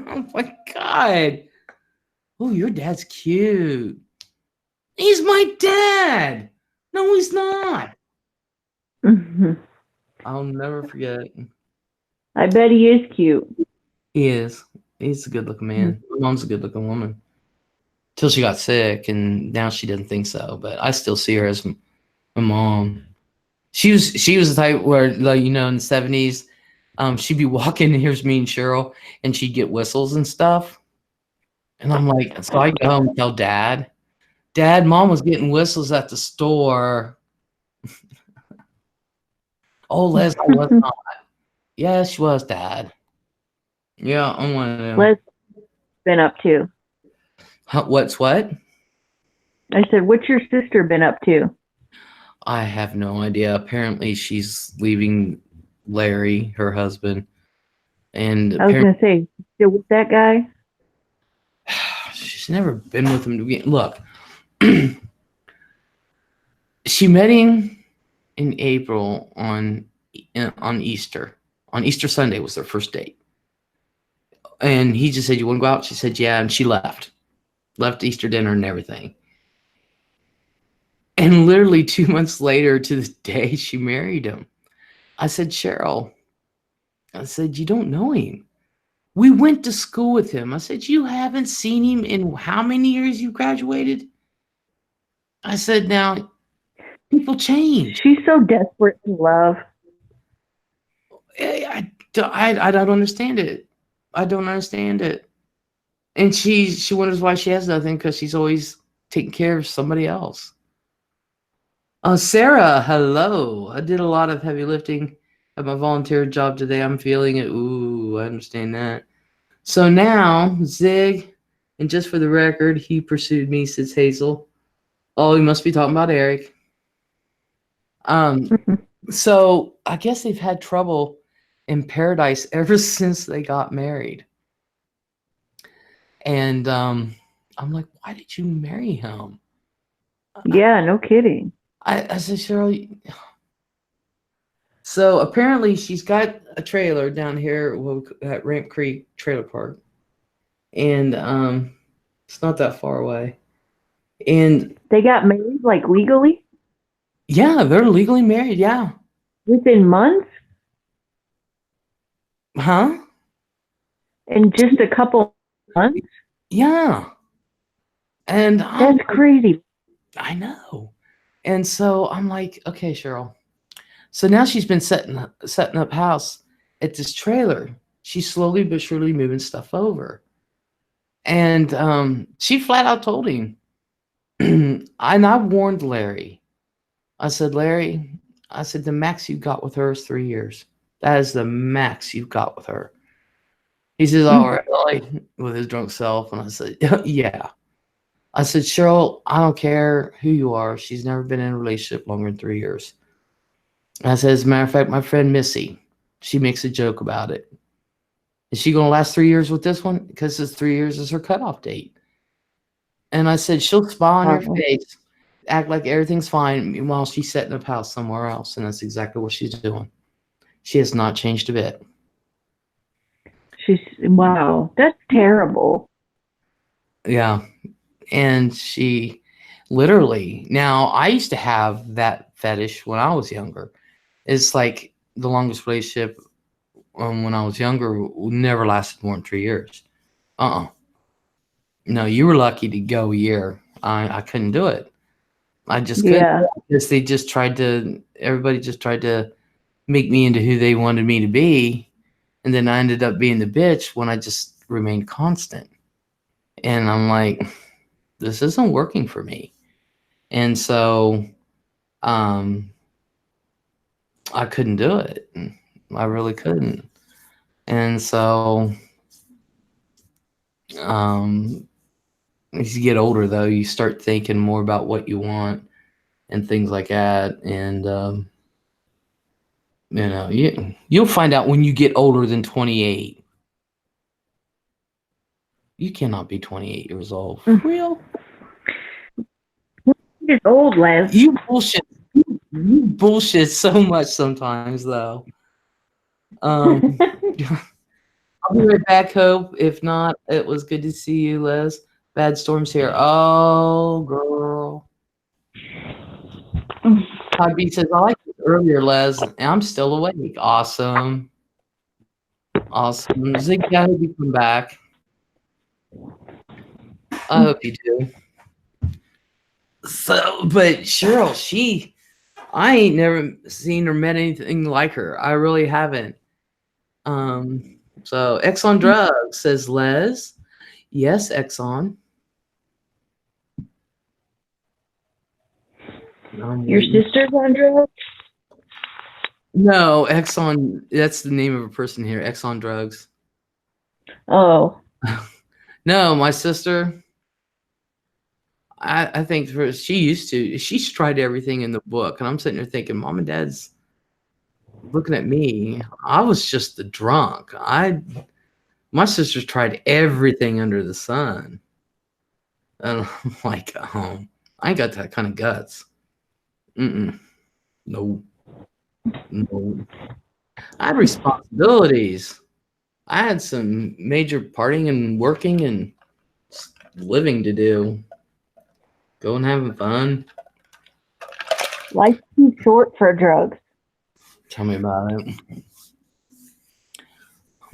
Oh my God. Oh, your dad's cute. He's my dad. No, he's not. I'll never forget. I bet he is cute. He is. He's a good-looking man. My mom's a good-looking woman. Till she got sick, and now she doesn't think so. But I still see her as my mom. She was the type where, like, in the 70s, she'd be walking, and here's me and Cheryl, and she'd get whistles and stuff. And I'm like, so I go home and tell Dad Dad, Mom was getting whistles at the store. Oh, Les, I was not. Yeah, she was, Dad. Yeah, I'm one of them. Les been up to? What's what? I said, what's your sister been up to? I have no idea. Apparently, she's leaving Larry, her husband, and I was going to say, still with that guy? she's never been with him to begin. Look, she met him in April on Easter. On Easter Sunday was their first date. And he just said, "You want to go out?" She said, "Yeah," and she left Easter dinner and everything. And literally 2 months later to the day, she married him. I said, "Cheryl," I said, "you don't know him. We went to school with him." I said, "You haven't seen him in how many years you graduated?" I said, "Now, people change." She's so desperate to love. I don't understand it. I don't understand it. And she wonders why she has nothing, because she's always taking care of somebody else. Sarah, hello. I did a lot of heavy lifting at my volunteer job today. I'm feeling it. Ooh, I understand that. So now, Zig, and just for the record, he pursued me, says Hazel. Oh, he must be talking about Eric. So I guess they've had trouble in paradise ever since they got married. And I'm like, why did you marry him? Yeah, no kidding. I said, Cheryl. So apparently she's got a trailer down here at Ramp Creek Trailer Park. And it's not that far away. And they got married, like, legally? Yeah, they're legally married, yeah. Within months? Huh? In just a couple months? Yeah. And that's crazy. I know. And so I'm like, okay, Cheryl. So now she's been setting up house at this trailer. She's slowly but surely moving stuff over. And she flat out told him, and I warned Larry. I said, Larry, I said, the max you got with her is 3 years. That is the max you've got with her. He says, all right, really? With his drunk self. And I said, yeah. I said, Cheryl, I don't care who you are. She's never been in a relationship longer than 3 years. And I said, as a matter of fact, my friend Missy, she makes a joke about it. Is she going to last 3 years with this one? Because this 3 years is her cutoff date. And I said, she'll smile on her face, act like everything's fine, meanwhile she's setting up house somewhere else. And that's exactly what she's doing. She has not changed a bit. Wow, that's terrible. Yeah. And she literally, now I used to have that fetish when I was younger. It's like the longest relationship when I was younger never lasted more than 3 years. No, you were lucky to go a year. I couldn't do it. I just couldn't, because everybody just tried to make me into who they wanted me to be. And then I ended up being the bitch when I just remained constant. And I'm like, this isn't working for me. And so I couldn't do it. I really couldn't. And so as you get older, though, you start thinking more about what you want and things like that. And you'll find out when you get older than 28. You cannot be 28 years old. For real? It's old, Les. You bullshit. You bullshit so much sometimes, though. I'll be right back, Hope. If not, it was good to see you, Les. Bad storms here. Oh, girl. Todd says, I like it earlier, Les. I'm still awake. Awesome. Awesome. Zig, I hope you come back. I hope you do. So, but Cheryl, I ain't never seen or met anything like her. I really haven't. So Exxon Drugs, says Les. Yes, Exxon. I'm Your waiting. sister's on drugs? No, Exxon. That's the name of a person here. Exxon Drugs. Oh, No, my sister. I think she's tried everything in the book, and I'm sitting there thinking, Mom and Dad's looking at me. I was just the drunk. My sister's tried everything under the sun, and I'm like, I ain't got that kind of guts. No, no. I had responsibilities. I had some major partying and working and living to do. Going having fun. life's too short for drugs. Tell me about it.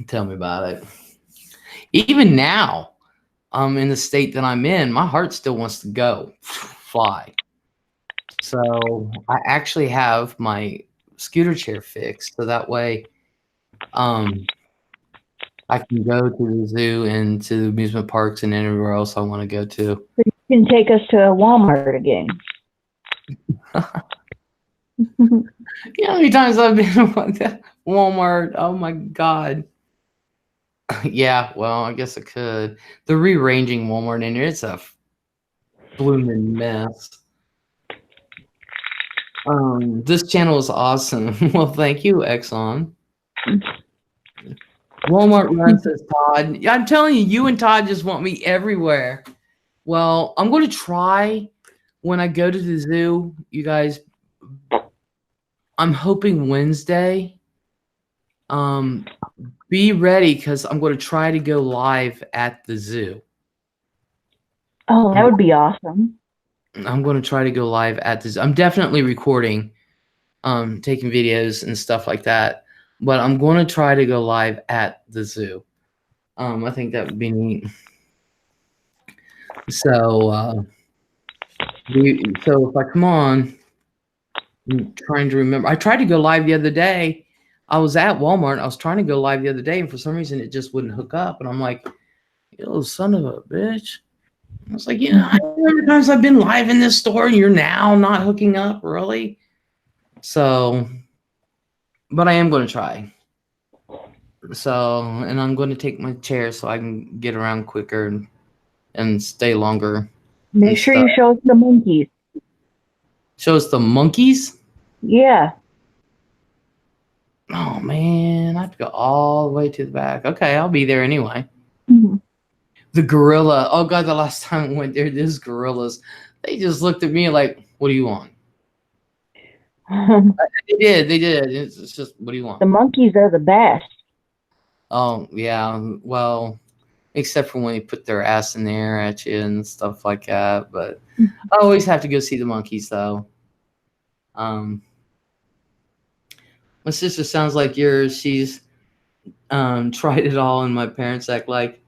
Tell me about it. Even now, in the state that I'm in, my heart still wants to go fly. So I actually have my scooter chair fixed, so that way, I can go to the zoo and to the amusement parks and anywhere else I want to go to. So you can take us to Walmart again. You know how many times I've been to Walmart? Oh my God. Yeah, well, I guess I could. They're rearranging Walmart in here. It's a blooming mess. This channel is awesome. Well, thank you, Exxon. Walmart run, says Todd. Yeah, I'm telling you, you and Todd just want me everywhere. Well, I'm going to try when I go to the zoo, you guys. I'm hoping Wednesday. Be ready because I'm going to try to go live at the zoo. Oh, that would be awesome. I'm going to try to go live at the zoo. I'm definitely recording, taking videos and stuff like that. But I'm going to try to go live at the zoo. I think that would be neat. So, so if I come on, I'm trying to remember. I tried to go live the other day. I was at Walmart. I was trying to go live the other day, and for some reason, it just wouldn't hook up. And I'm like, "You son of a bitch!" I was like, "Yeah, I remember times I've been live in this store, and you're now not hooking up, really." So, but I am going to try. So, and I'm going to take my chair so I can get around quicker and stay longer. Make sure you show us the monkeys. Show us the monkeys? Yeah. Oh, man. I have to go all the way to the back. Okay, I'll be there anyway. Mm-hmm. The gorilla. Oh, God, the last time I went there, these gorillas, they just looked at me like, what do you want? They did. It's just, what do you want? The monkeys are the best. Oh, yeah. Well, except for when they put their ass in the air at you and stuff like that. But I always have to go see the monkeys, though. My sister sounds like yours. She's tried it all, and my parents act like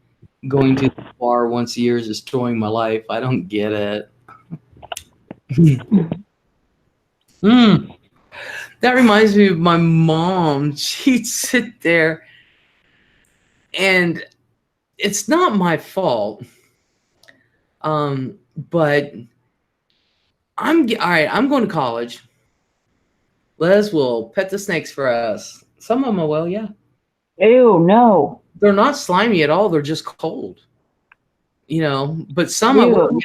going to the bar once a year is destroying my life. I don't get it. That reminds me of my mom. She'd sit there, and it's not my fault. But all right. I'm going to college. Les will pet the snakes for us. Some of them will, yeah. Ew, no. They're not slimy at all. They're just cold. You know, but some will.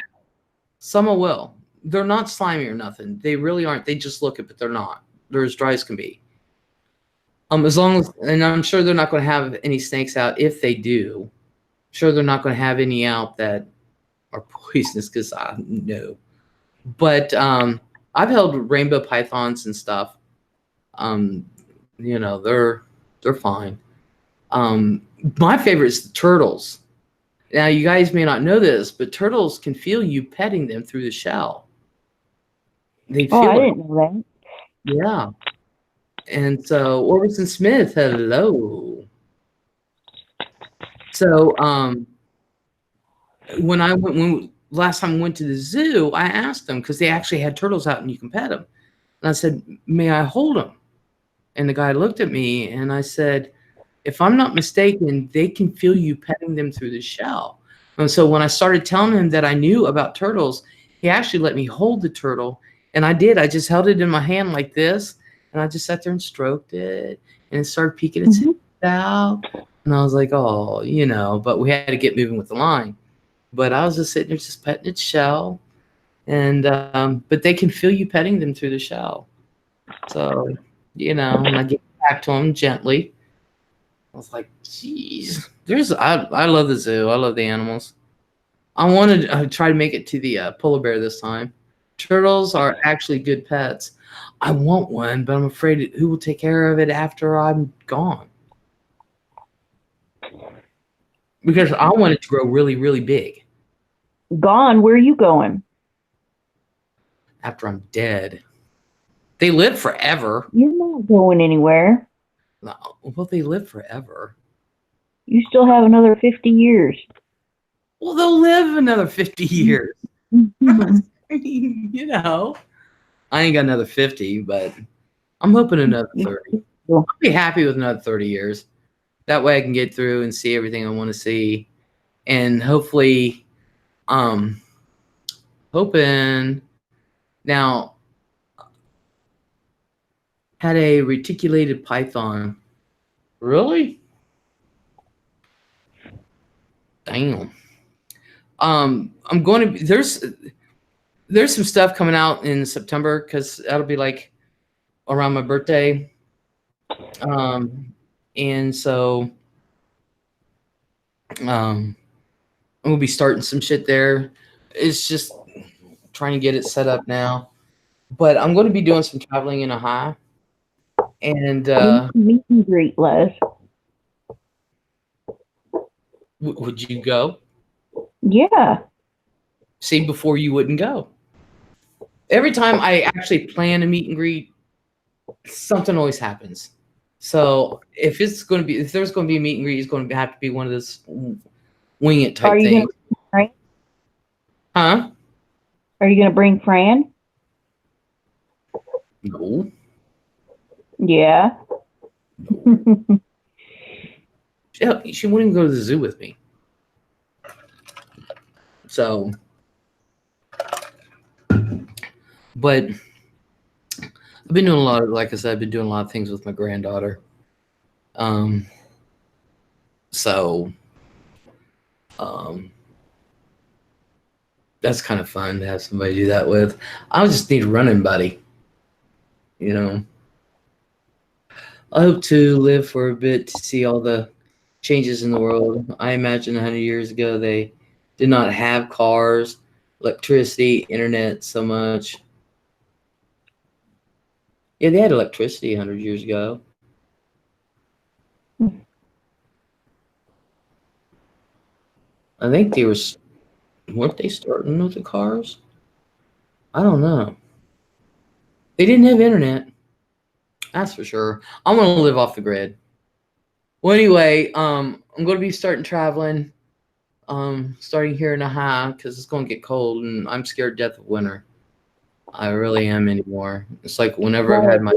Some will. They're not slimy or nothing. They really aren't. They just look it, but they're not. They're as dry as can be. As long as, and I'm sure they're not going to have any snakes out. If they do, I'm sure they're not going to have any out that are poisonous because I know. But I've held rainbow pythons and stuff. You know, they're fine. My favorite is the turtles. Now, you guys may not know this, but turtles can feel you petting them through the shell. They feel I didn't know that. Yeah. And so, Orbison Smith, hello. So, when last time I went to the zoo, I asked them because they actually had turtles out and you can pet them. And I said, "May I hold them?" And the guy looked at me and I said, "If I'm not mistaken, they can feel you petting them through the shell." And so when I started telling him that I knew about turtles, he actually let me hold the turtle And I did. I just held it in my hand like this, and I just sat there and stroked it, and it started peeking its head out. And I was like, oh, but we had to get moving with the line. But I was just sitting there just petting its shell. And but they can feel you petting them through the shell. So, and I get back to them gently. I was like, geez, I love the zoo. I love the animals. I want to try to make it to the polar bear this time. Turtles are actually good pets. I want one, but I'm afraid who will take care of it after I'm gone? Because I want it to grow really, really big. Gone? Where are you going? After I'm dead. They live forever. You're not going anywhere. No, well, they live forever. You still have another 50 years. Well, they'll live another 50 years. Mm-hmm. I mean, I ain't got another 50, but I'm hoping another 30. I'll be happy with another 30 years. That way I can get through and see everything I want to see. And hopefully, hoping now, had a reticulated python. Really? Damn. I'm going to there's some stuff coming out in September because that'll be like around my birthday. And so I'm gonna be starting some shit there. It's just trying to get it set up now. But I'm going to be doing some traveling in Ohio. And Meet and greet, Les. would you go? Yeah. See, before you wouldn't go. Every time I actually plan a meet and greet, something always happens. So if there's going to be a meet and greet, it's going to have to be one of those wing it type things. Huh? Are you going to bring Fran? No. Yeah. She wouldn't even go to the zoo with me. So, but I've been doing like I said, I've been doing a lot of things with my granddaughter. That's kind of fun to have somebody do that with. I just need a running buddy. I hope to live for a bit to see all the changes in the world. I imagine 100 years ago they did not have cars, electricity, internet so much. Yeah, they had electricity 100 years ago. I think weren't they starting with the cars? I don't know. They didn't have internet. That's for sure. I want to live off the grid. Well, anyway, I'm going to be starting traveling, starting here in Ohio because it's going to get cold and I'm scared to death of winter. I really am anymore. It's like whenever I've had my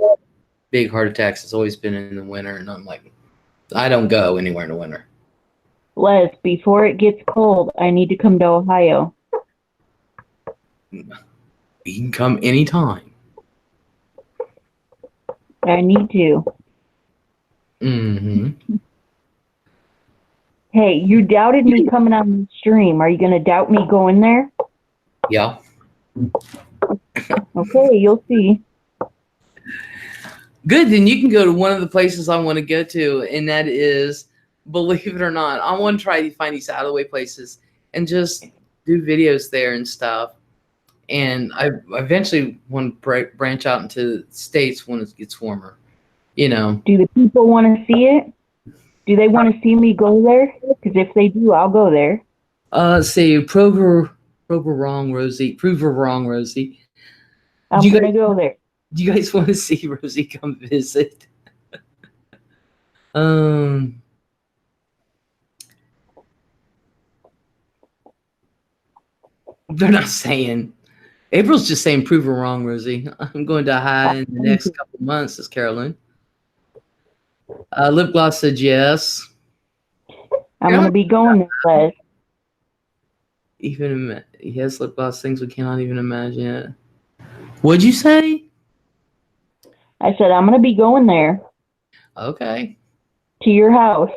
big heart attacks, it's always been in the winter, and I'm like, I don't go anywhere in the winter. Les, before it gets cold, I need to come to Ohio. You can come anytime. I need to. Mm-hmm. Hey, you doubted me coming on the stream. Are you going to doubt me going there? Yeah. Okay, you'll see. Good, then you can go to one of the places I want to go to, and that is, believe it or not, I want to try to find these out of the way places and just do videos there and stuff. And I eventually want to branch out into the States when it gets warmer. Do the people want to see it? Do they want to see me go there? Because if they do, I'll go there. Say, prove her wrong, Rosie. Prove her wrong, Rosie. I'm going to go there. Do you guys want to see Rosie come visit? They're not saying. April's just saying, prove her wrong, Rosie. I'm going to hide in the next couple months, says Carolyn. Lip Gloss said yes. I'm going to be going there, Les. Yes, Lip Gloss things we cannot even imagine yet. What'd you say? I said, I'm going to be going there Okay. to your house.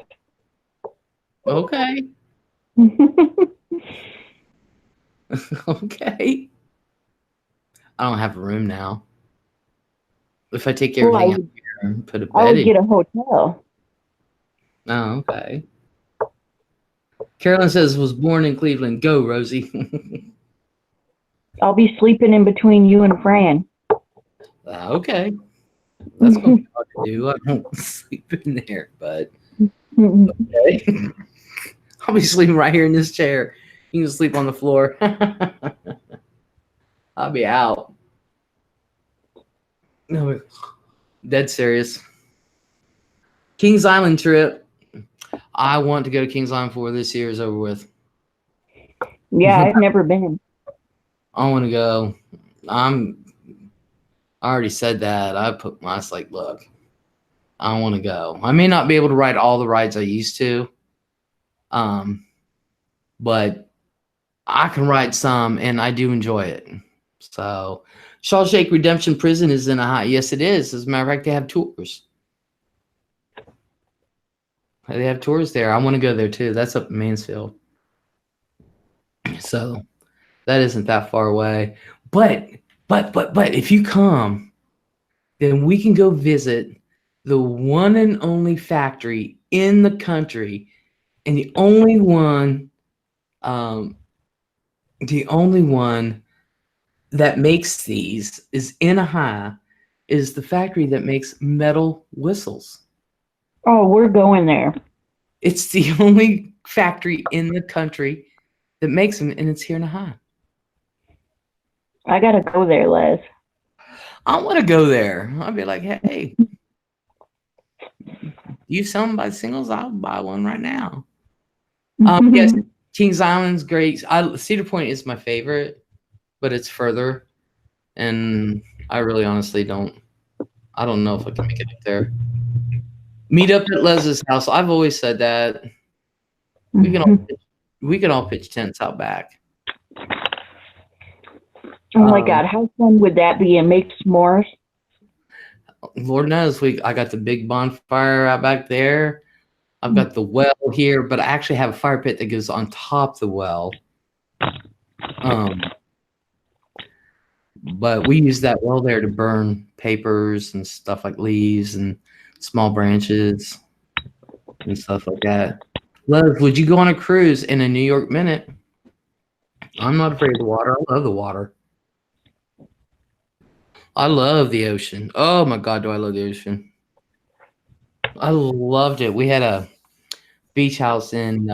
Okay. Okay. I don't have a room now. If I take everything out here and put a I bed would in. get a hotel. Oh, okay. Carolyn says, was born in Cleveland. Go, Rosie. I'll be sleeping in between you and Fran. Okay. That's going to be hard to do. I won't sleep in there, but okay. I'll be sleeping right here in this chair. You can sleep on the floor. I'll be out. No, dead serious. Kings Island trip. I want to go to Kings Island before this year is over with. Yeah, I've never been. I want to go. I already said that. I was like, look, I want to go. I may not be able to ride all the rides I used to, but I can ride some, and I do enjoy it. So, Shawshank Redemption Prison is in Ohio. Yes, it is. As a matter of fact, they have tours. They have tours there. I want to go there too. That's up in Mansfield. So that isn't that far away. But if you come, then we can go visit the one and only factory in the country, and the only one that makes these is in Ohio, is the factory that makes metal whistles. Oh, we're going there. It's the only factory in the country that makes them, and it's here in Ohio. I got to go there, Les. I want to go there. I'll be like, hey, you sell them by singles? I'll buy one right now. Yes, Kings Island's great. Cedar Point is my favorite, but it's further, and I really honestly don't know if I can make it up there. Meet up at LEZ'S house. I've always said that. We can all pitch tents out back. Oh my God, how fun would that be? And make s'mores? Lord knows, I got the big bonfire out back there. I've got the well here, but I actually have a fire pit that goes on top of the well. But we use that well there to burn papers and stuff like leaves and small branches and stuff like that. Love, would you go on a cruise in a New York minute? I'm not afraid of the water. I love the water. I love the ocean. Oh my God, do I love the ocean. I loved it. We had a beach house in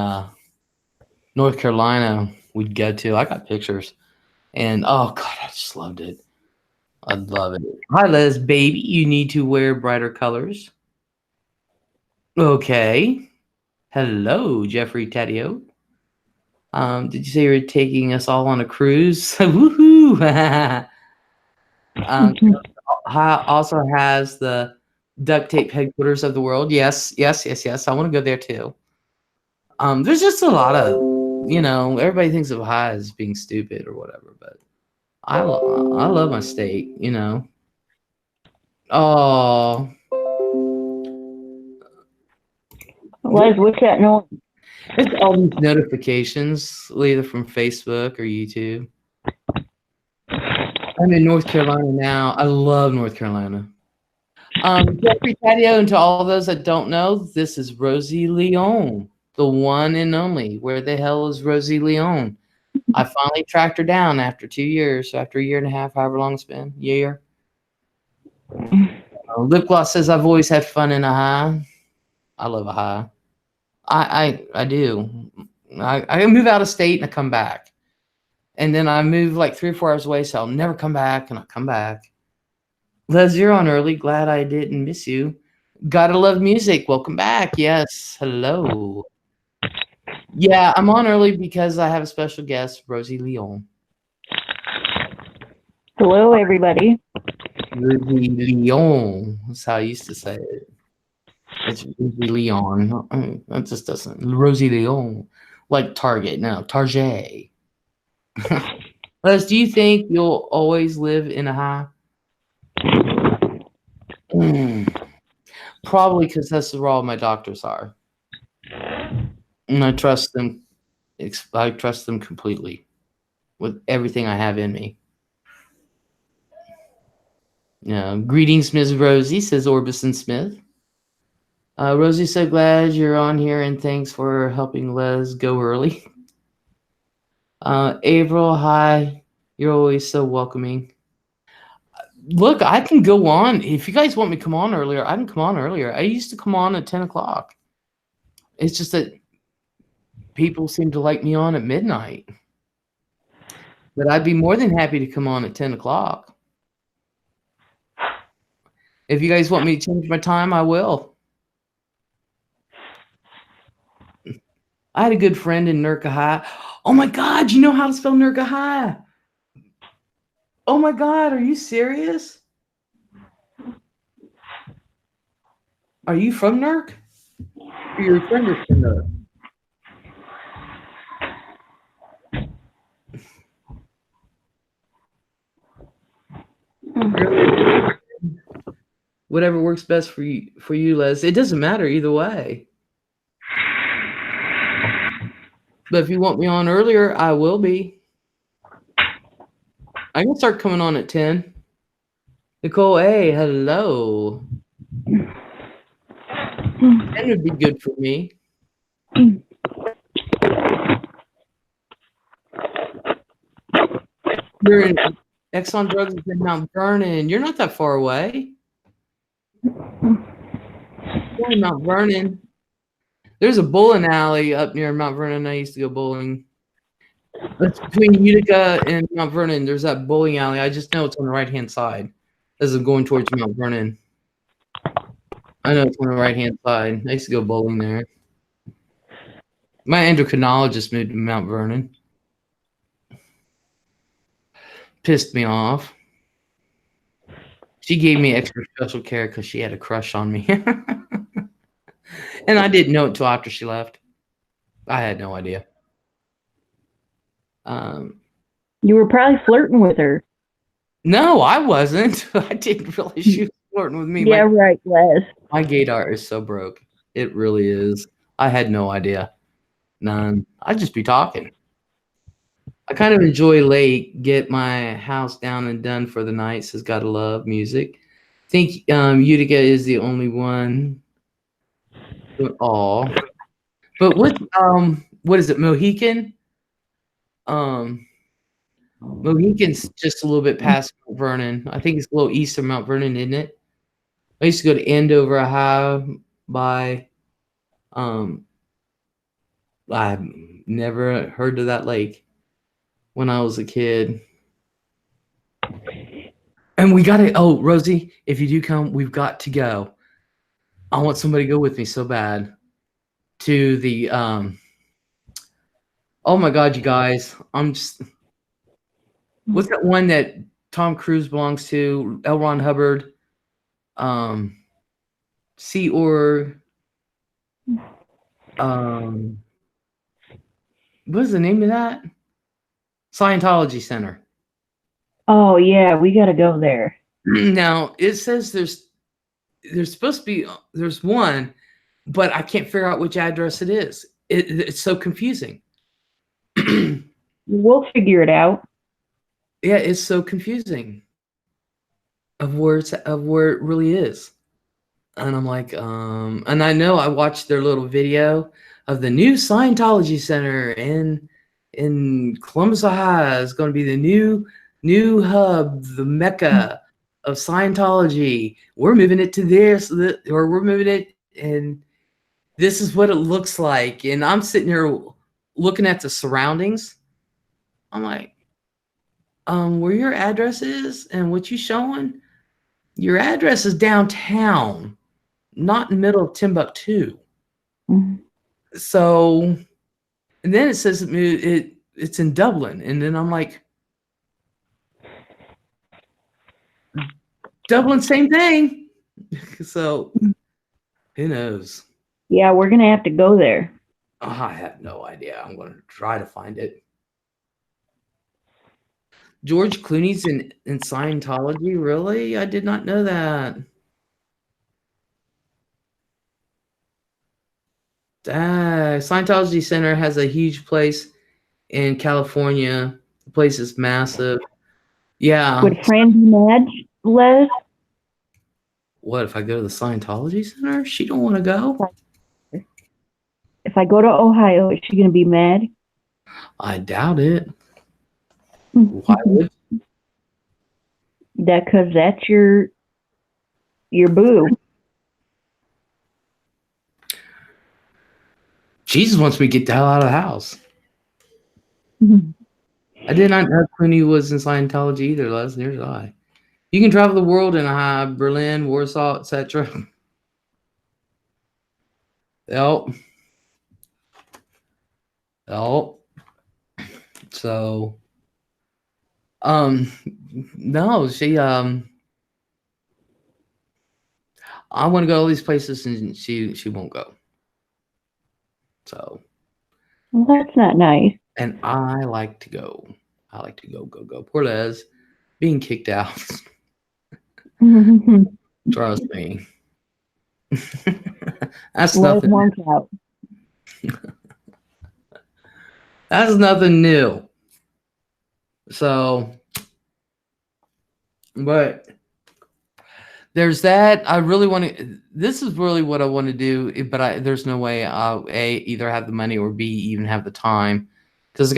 North Carolina we'd go to. I got pictures. And oh God, I just loved it. I love it. Hi, Les, baby. You need to wear brighter colors. Okay. Hello, Jeffrey Taddeo. Did you say you were taking us all on a cruise? Woohoo! Also has the duct tape headquarters of the world. Yes. I want to go there too. There's just a lot of, everybody thinks of Ohio as being stupid or whatever, but I love my state, Oh. Les, what's that noise? It's all these notifications, either from Facebook or YouTube. I'm in North Carolina now. I love North Carolina. Jeffrey Patio, and to all those that don't know, this is Rosie Leon, the one and only. Where the hell is Rosie Leon? I finally tracked her down after 2 years, after a year and a half, however long it's been. Year. Lip Gloss says, I've always had fun in Ohio. I love Ohio. I do. I move out of state and I come back. And then I move like 3 or 4 hours away, so I'll never come back, and I'll come back. Les, you're on early. Glad I didn't miss you. Gotta love music. Welcome back. Yes. Hello. Yeah, I'm on early because I have a special guest, Rosie Leon. Hello, everybody. Rosie Leon. That's how I used to say it. It's Rosie Leon. That just doesn't. Rosie Leon. Like Target. No, Target. Les, do you think you'll always live in a high? Probably because that's where all my doctors are, and I trust them. I trust them completely with everything I have in me. Greetings, Ms. Rosie, says Orbison Smith. Rosie, so glad you're on here, and thanks for helping Les go early. April, hi. You're always so welcoming. Look, I can go on. If you guys want me to come on earlier, I can come on earlier. I used to come on at 10 o'clock. It's just that people seem to like me on at midnight. But I'd be more than happy to come on at 10 o'clock. If you guys want me to change my time, I will. I had a good friend in Nurka High. Oh my God, you know how to spell Nurka High? Oh my God, are you serious? Are you from Nurk? Or your friend is from Nurk? Whatever works best for you, Les. It doesn't matter either way. But if you want me on earlier, I will be. I can start coming on at 10. Nicole, hey, hello. 10 would be good for me. You're in Exxon Drugs in Mount Vernon. You're not that far away. You're in Mount Vernon. There's a bowling alley up near Mount Vernon. I used to go bowling. It's between Utica and Mount Vernon. There's that bowling alley. I just know it's on the right-hand side as I'm going towards Mount Vernon. I know it's on the right-hand side. I used to go bowling there. My endocrinologist moved to Mount Vernon. Pissed me off. She gave me extra special care because she had a crush on me. And I didn't know it until after she left. I had no idea. You were probably flirting with her. No, I wasn't. I didn't realize she was flirting with me. Yeah, right, Les. My gaydar is so broke. It really is. I had no idea. None. I'd just be talking. I kind of enjoy late, get my house down and done for the night, says gotta love music. I think Utica is the only one. All. But what is it, Mohican? Mohican's just a little bit past Mount Vernon. I think it's a little east of Mount Vernon, isn't it? I used to go to Andover High by I've never heard of that lake when I was a kid. And we got to, oh, Rosie, if you do come, we've got to go. I want somebody to go with me so bad to the, oh my God, you guys, what's that one that Tom Cruise belongs to? L. Ron Hubbard, Sea Org, what is the name of that? Scientology Center. Oh yeah, we got to go there. Now it says there's supposed to be there's one, but I can't figure out which address it is. It's so confusing. We'll figure it out. Yeah, it's so confusing of where it really is. And I'm like, and I know I watched their little video of the new Scientology Center in Columbus, Ohio. Is going to be the new hub, the mecca of Scientology. We're moving it to this, or we're moving it, and this is what it looks like. And I'm sitting here looking at the surroundings. I'm like, where your address is and what you showing? Your address is downtown, not in the middle of Timbuktu. Mm-hmm. So, and then it says it's in Dublin, and then I'm like, Dublin, same thing. So, who knows? Yeah, we're gonna have to go there. Oh, I have no idea. I'm going to try to find it. George Clooney's in Scientology? Really? I did not know that. Scientology Center has a huge place in California. The place is massive. Yeah. Would Fran be mad, Les? What if I go to the Scientology Center? She don't want to go. If I go to Ohio, is she going to be mad? I doubt it. Why would? That because that's your boo. Jesus wants me to get the hell out of the house. I did not know Clooney was in Scientology either, Les. There's I. You can travel the world in Berlin, Warsaw, etc. Yep. So, no, she, I want to go to all these places and she won't go. So. Well, that's not nice. And I like to go. I like to go. Poor Les, being kicked out. Trust me. That's nothing. Out. That's nothing new. So, but there's that. I really want to. This is really what I want to do, but there's no way I'll either have the money or B even have the time. Because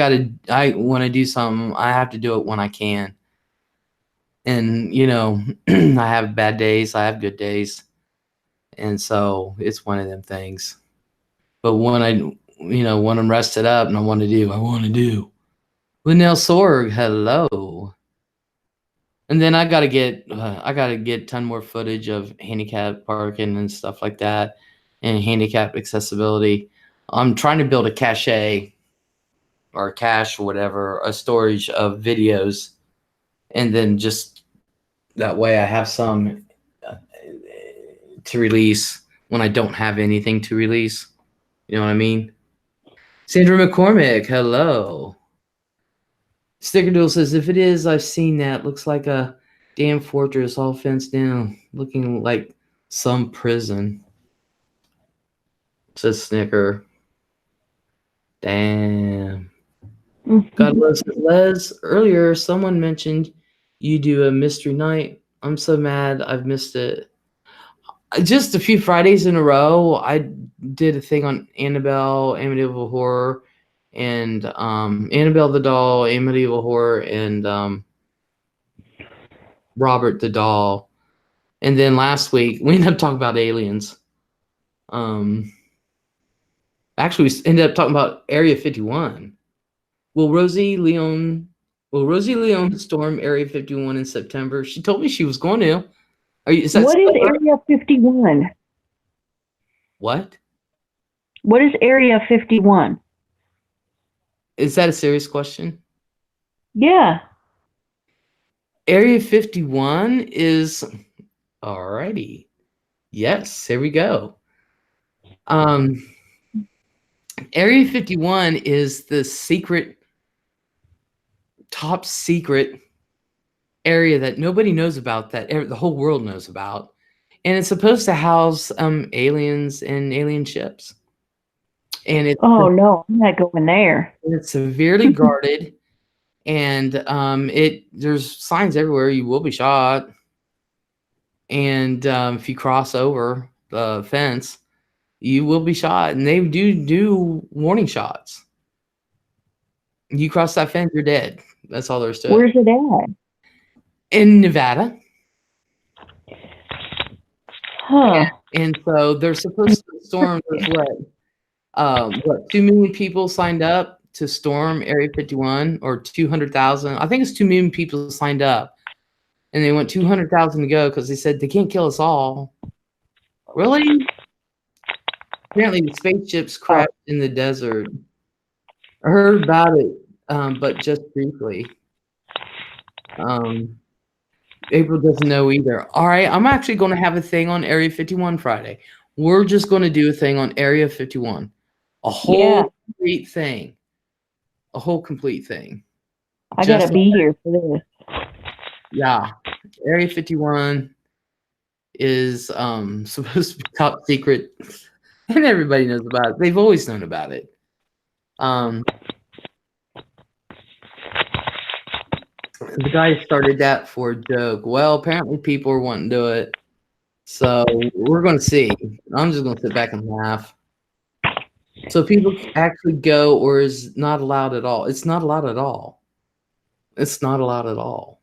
I want to do something. I have to do it when I can. And I have bad days. I have good days. And so it's one of them things. But when when I'm rested up and I want to do. Linnell Sorg, hello. And then I gotta get a ton more footage of handicap parking and stuff like that, and handicap accessibility. I'm trying to build a cache or cache or whatever, a storage of videos, and then just that way I have some to release when I don't have anything to release. You know what I mean? Sandra McCormick, hello. Stickerdoodle says, if it is, I've seen that. Looks like a damn fortress all fenced down, looking like some prison. Says Snicker. Damn. God bless it. Les, earlier someone mentioned you do a mystery night. I'm so mad I've missed it. Just a few Fridays in a row, I did a thing on Annabelle, Amityville Horror, and Annabelle the Doll, Amityville Horror, and Robert the Doll. And then last week, we ended up talking about aliens. Actually, we ended up talking about Area 51. Will Rosie Leon storm Area 51 in September? She told me she was going to. What is Area 51? What? What is Area 51? Is that a serious question? Yeah. Area 51 is alrighty. Yes, here we go. Area 51 is the top secret area that nobody knows about, that the whole world knows about, and it's supposed to house aliens and alien ships. And it's no, I'm not going there. It's severely guarded, and there's signs everywhere. You will be shot, and if you cross over the fence, you will be shot. And they do warning shots. You cross that fence, you're dead. That's all there's to it. Where's it at? In Nevada. Huh. And so they're supposed to storm. What 2 million people signed up to storm Area 51, or 200,000? I think it's 2 million people signed up, and they want 200,000 to go because they said they can't kill us all. Really? Apparently, the spaceships crashed in the desert. I heard about it, but just briefly. April doesn't know either. All right, I'm actually going to have a thing on Area 51 Friday. We're just going to do a thing on Area 51. A whole complete thing. A whole complete thing. I gotta be here for this. Yeah. Area 51 is supposed to be top secret, and everybody knows about it. They've always known about it. The guy started that for a joke. Well, apparently people are wanting to do it. So we're going to see. I'm just going to sit back and laugh. So people actually go, or is not allowed at all? It's not allowed at all. It's not allowed at all.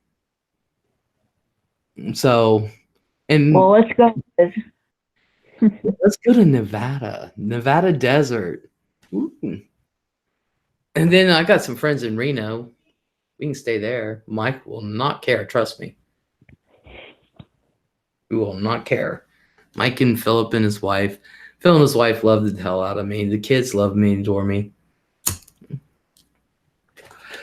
So, and well, let's go. let's go to Nevada desert. Ooh. And then I got some friends in Reno. We can stay there. Mike will not care. Trust me. He will not care. Mike and Philip and his wife. Phil and his wife love the hell out of me. The kids love me and adore me.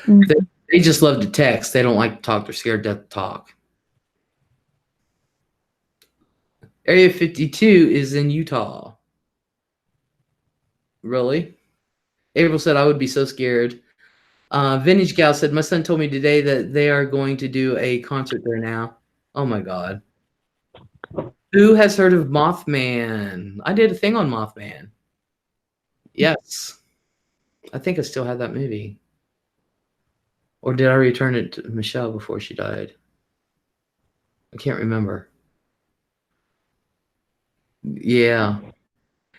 Mm-hmm. They just love to text. They don't like to talk. They're scared to talk. Area 52 is in Utah. Really? April said, I would be so scared. Vintage Gal said, my son told me today that they are going to do a concert there now. Oh my God. Who has heard of Mothman? I did a thing on Mothman. Yes. I think I still have that movie. Or did I return it to Michelle before she died? I can't remember. Yeah.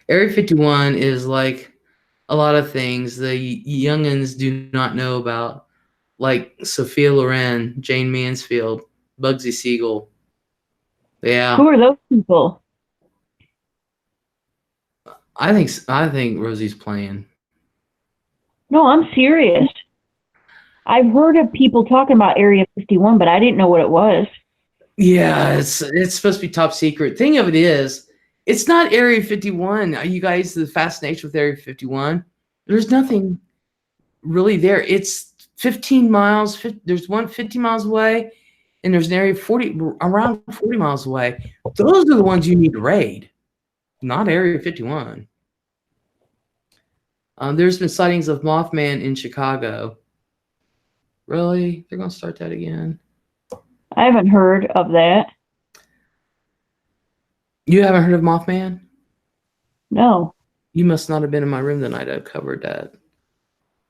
Area 51 is like a lot of things the youngins do not know about, like Sophia Loren, Jane Mansfield, Bugsy Siegel. Yeah. Who are those people? I think Rosie's playing. No, I'm serious. I've heard of people talking about Area 51, but I didn't know what it was. Yeah, it's supposed to be top secret. Thing of it is, it's not Area 51. You guys, the fascination with Area 51, there's nothing really there. It's 15 miles. There's one 15 miles away, and there's an area around 40 miles away. Those are the ones you need to raid, not Area 51. There's been sightings of Mothman in Chicago. Really? They're going to start that again? I haven't heard of that. You haven't heard of Mothman? No. You must not have been in my room the night I covered that.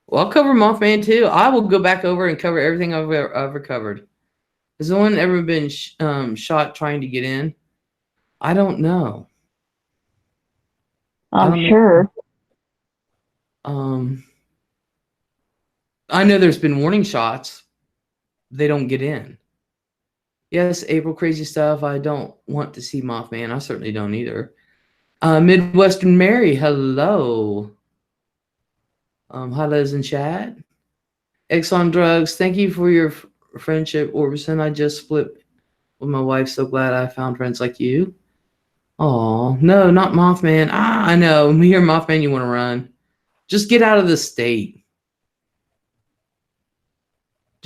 Well, I'll cover Mothman too. I will go back over and cover everything I've ever covered. Has anyone ever been shot trying to get in? I don't know. I'm sure. I know there's been warning shots. They don't get in. Yes, April, crazy stuff. I don't want to see Mothman. I certainly don't either. Midwestern Mary, hello. Hi, Les in chat. X on drugs. Thank you for your friendship, Orbison. I just split with my wife. So glad I found friends like you. Oh, no, not Mothman. I know. When we hear Mothman, you want to run. Just get out of the state.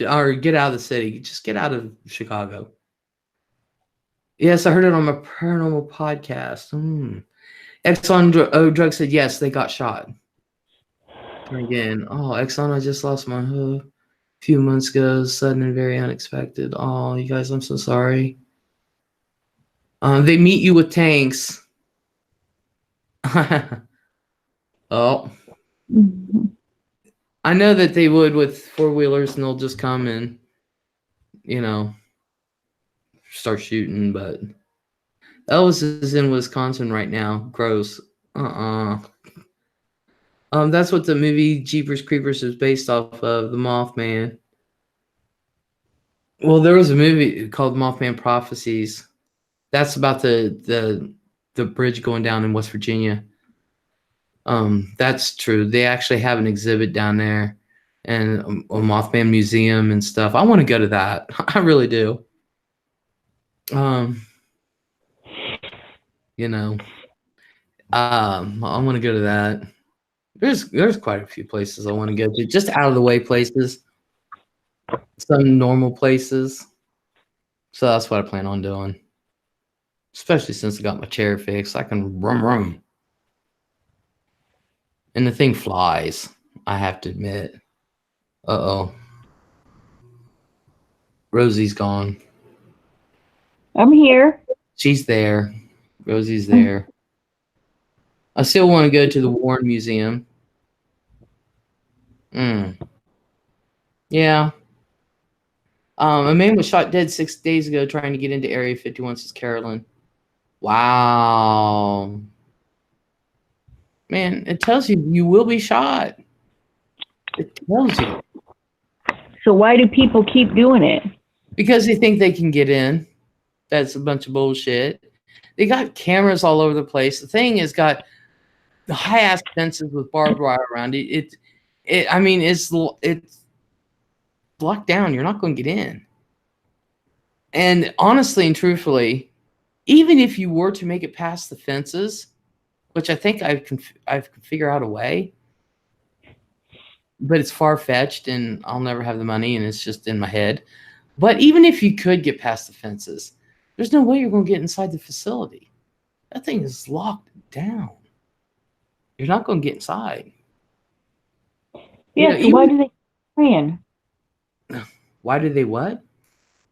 Or get out of the city. Just get out of Chicago. Yes, I heard it on my paranormal podcast. Exxon Drug said, yes, they got shot. Again, Exxon, I just lost my hoof a few months ago. Sudden and very unexpected. Oh, you guys, I'm so sorry. They meet you with tanks. Oh. Mm-hmm. I know that they would with four-wheelers, and they'll just come and, start shooting, but Elvis is in Wisconsin right now. Gross. That's what the movie Jeepers Creepers is based off of, the Mothman. Well, there was a movie called Mothman Prophecies. That's about the bridge going down in West Virginia. That's true. They actually have an exhibit down there and a Mothman museum and stuff. I want to go to that. I really do. I want to go to that. There's quite a few places I want to go to, just out of the way places, some normal places. So that's what I plan on doing. Especially since I got my chair fixed, I can rum. And the thing flies, I have to admit. Uh-oh. Rosie's gone. I'm here. She's there. Rosie's there. I still want to go to the Warren Museum. Yeah. A man was shot dead 6 days ago trying to get into Area 51, says Carolyn. Wow. Man, it tells you you will be shot. It tells you. So why do people keep doing it? Because they think they can get in. That's a bunch of bullshit. They got cameras all over the place. The thing has got the high-ass fences with barbed wire around it. I mean, it's locked down. You're not going to get in. And honestly and truthfully, even if you were to make it past the fences, which I think I can figure out a way, but it's far-fetched and I'll never have the money and it's just in my head. But even if you could get past the fences, there's no way you're going to get inside the facility. That thing is locked down. You're not going to get inside. Yeah, so why do they keep trying? Why do they what?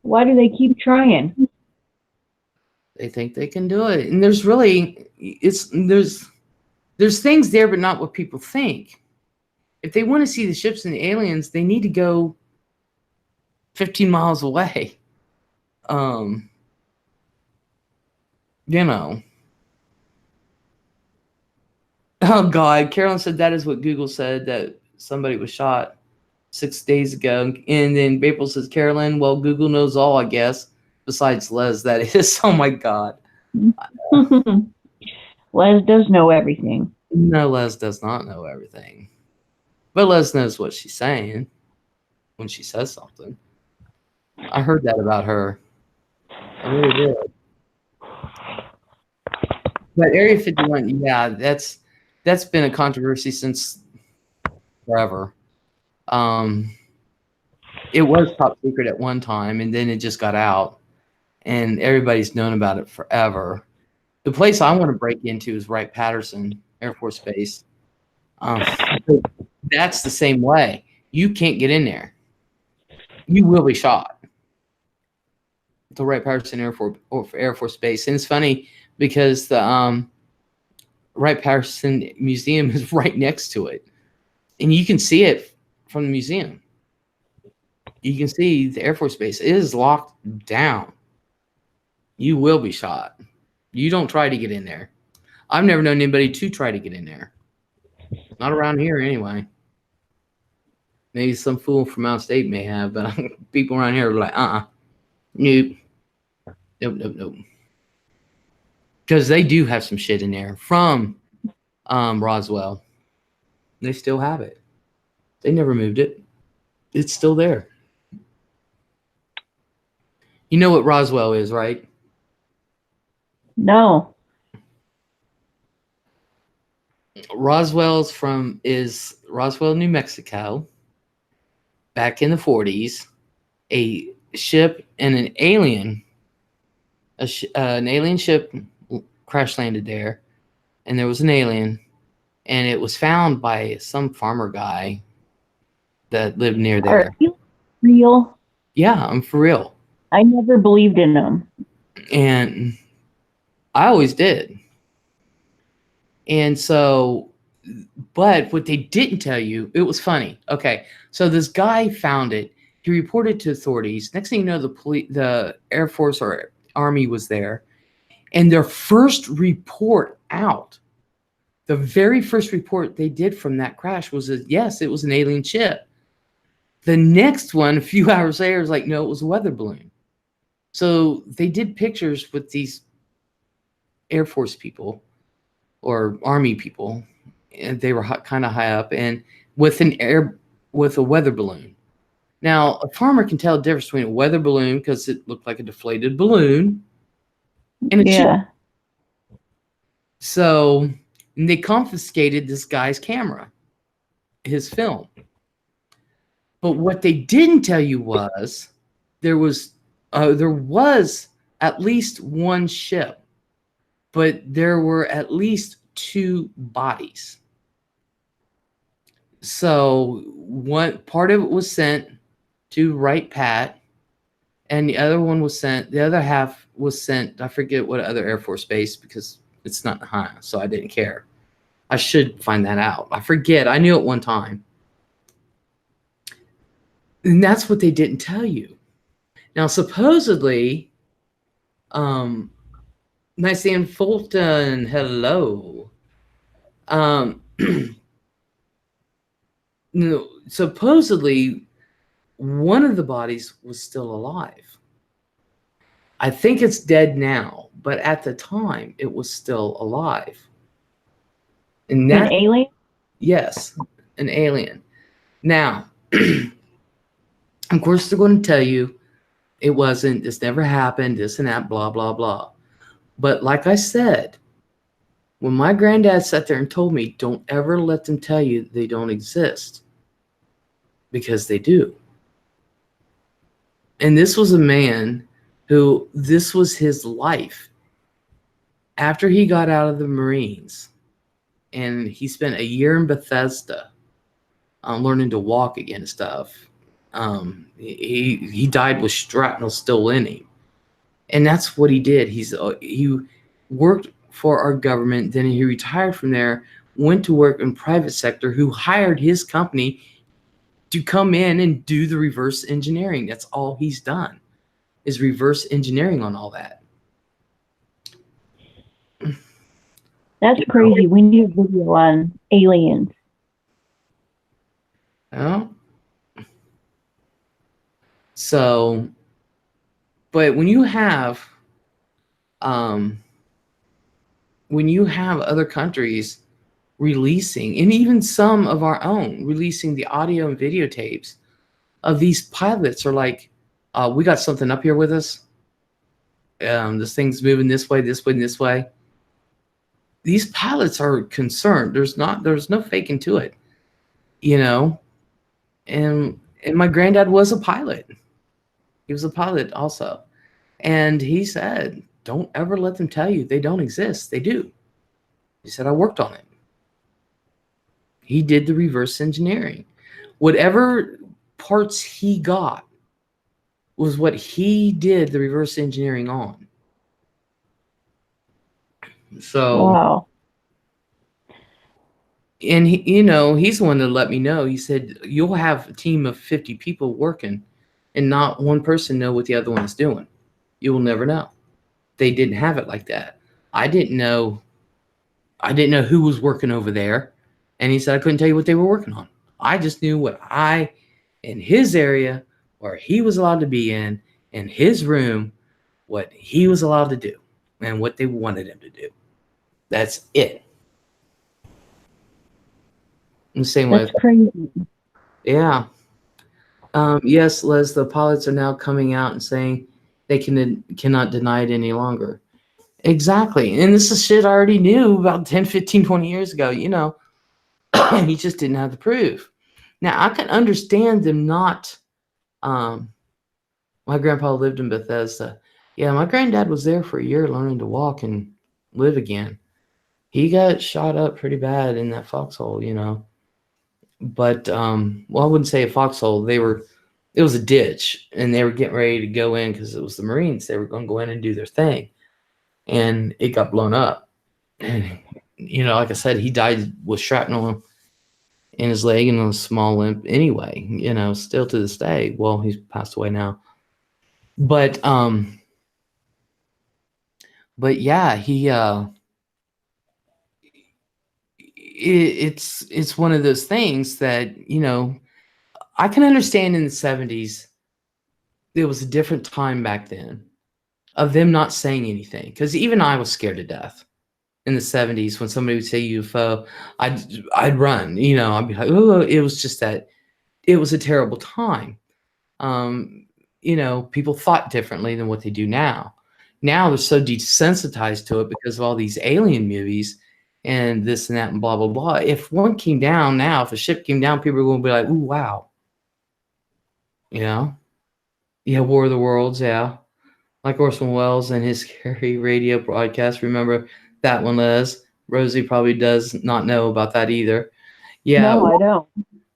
Why do they keep trying? They think they can do it. And there's really, there's things there, but not what people think. If they want to see the ships and the aliens, they need to go 15 miles away. You know. Oh, God. Carolyn said that is what Google said, that somebody was shot 6 days ago. And then April says, Carolyn, well, Google knows all, I guess, besides Les, that is. Oh, my God. Les does know everything. No, Les does not know everything. But Les knows what she's saying when she says something. I heard that about her. I really did. But Area 51, yeah, that's been a controversy since forever. It was top secret at one time, and then it just got out, and everybody's known about it forever. The place I want to break into is Wright-Patterson Air Force Base. That's the same way. You can't get in there. You will be shot. The Wright-Patterson Air Force Base. And it's funny because the Wright-Patterson Museum is right next to it. And you can see it from the museum. You can see the Air Force Base. It is locked down. You will be shot. You don't try to get in there. I've never known anybody to try to get in there. Not around here anyway. Maybe some fool from out of state may have, but people around here are like, nope. Nope. Because they do have some shit in there from Roswell. They still have it. They never moved it. It's still there. You know what Roswell is, right? No. Roswell, New Mexico. Back in the 40s, a ship and an alien ship crash landed there, and there was an alien, and it was found by some farmer guy that lived near there. Are you real? Yeah, I'm for real. I never believed in them. And I always did. And so, but what they didn't tell you, it was funny. Okay, so this guy found it. He reported to authorities. Next thing you know, the Air Force or Army was there. And their first report out, the very first report they did from that crash was that, yes, it was an alien ship. The next one, a few hours later, was like, no, it was a weather balloon. So they did pictures with these Air Force people or Army people, and they were kind of high up, and with a weather balloon. Now, a farmer can tell the difference between a weather balloon because it looked like a deflated balloon and a ship. So they confiscated this guy's camera, his film. But what they didn't tell you was there was at least one ship, but there were at least two bodies. So one part of it was sent to Wright-Pat, and the other one was sent. The other half was sent. I forget what other Air Force base because it's not high, so I didn't care. I should find that out. I forget. I knew it one time, and that's what they didn't tell you. Now, supposedly, nice and Fulton, hello. No, supposedly, one of the bodies was still alive. I think it's dead now, but at the time, it was still alive. And An alien? yes, an alien. Now, of course, they're going to tell you it wasn't, this never happened, this and that, blah, blah, blah. But like I said, when my granddad sat there and told me, don't ever let them tell you they don't exist, because they do. And this was a man who, this was his life. After he got out of the Marines, and he spent a year in Bethesda learning to walk again and stuff. He died with shrapnel still in him. And that's what he did. He worked for our government. Then he retired from there, went to work in private sector, who hired his company to come in and do the reverse engineering. That's all he's done, is reverse engineering on all that. That's crazy. We need a video on aliens. Well, so, but when you have other countries releasing, and even some of our own releasing the audio and videotapes of these pilots, are like, we got something up here with us. This thing's moving this way, this way, and this way. These pilots are concerned. There's no faking to it, you know. And my granddad was a pilot. He was a pilot also. And he said, don't ever let them tell you they don't exist. They do. He said, I worked on it. He did the reverse engineering. Whatever parts he got was what he did the reverse engineering on. So, wow. And he's the one to let me know. He said, you'll have a team of 50 people working and not one person know what the other one is doing. You will never know. They didn't have it like that. I didn't know who was working over there. And he said, I couldn't tell you what they were working on. I just knew what in his area, where he was allowed to be in his room, what he was allowed to do and what they wanted him to do. That's it. In the same way. That's crazy. Yeah. Yes, Les, the pilots are now coming out and saying they cannot deny it any longer. Exactly. And this is shit I already knew about 10, 15, 20 years ago, you know. He just didn't have the proof. Now, I can understand them not. My grandpa lived in Bethesda. Yeah, my granddad was there for a year learning to walk and live again. He got shot up pretty bad in that foxhole, you know. But, well, I wouldn't say a foxhole. It was a ditch, and they were getting ready to go in because it was the Marines. They were going to go in and do their thing. And it got blown up. And, you know, like I said, he died with shrapnel in his leg and a small limp anyway, you know, still to this day. Well, he's passed away now. But yeah, it's one of those things that, you know, I can understand in the 70s, there was a different time back then of them not saying anything. Because even I was scared to death in the 70s when somebody would say UFO. I'd run, you know, I'd be like, oh, it was just that it was a terrible time. You know, people thought differently than what they do now. Now they're so desensitized to it because of all these alien movies and this and that and blah, blah, blah. If one came down now, if a ship came down, people are going to be like, ooh, wow. You know? Yeah, War of the Worlds, yeah. Like Orson Welles and his scary radio broadcast. Remember that one, Les? Rosie probably does not know about that either. Yeah. No, I don't.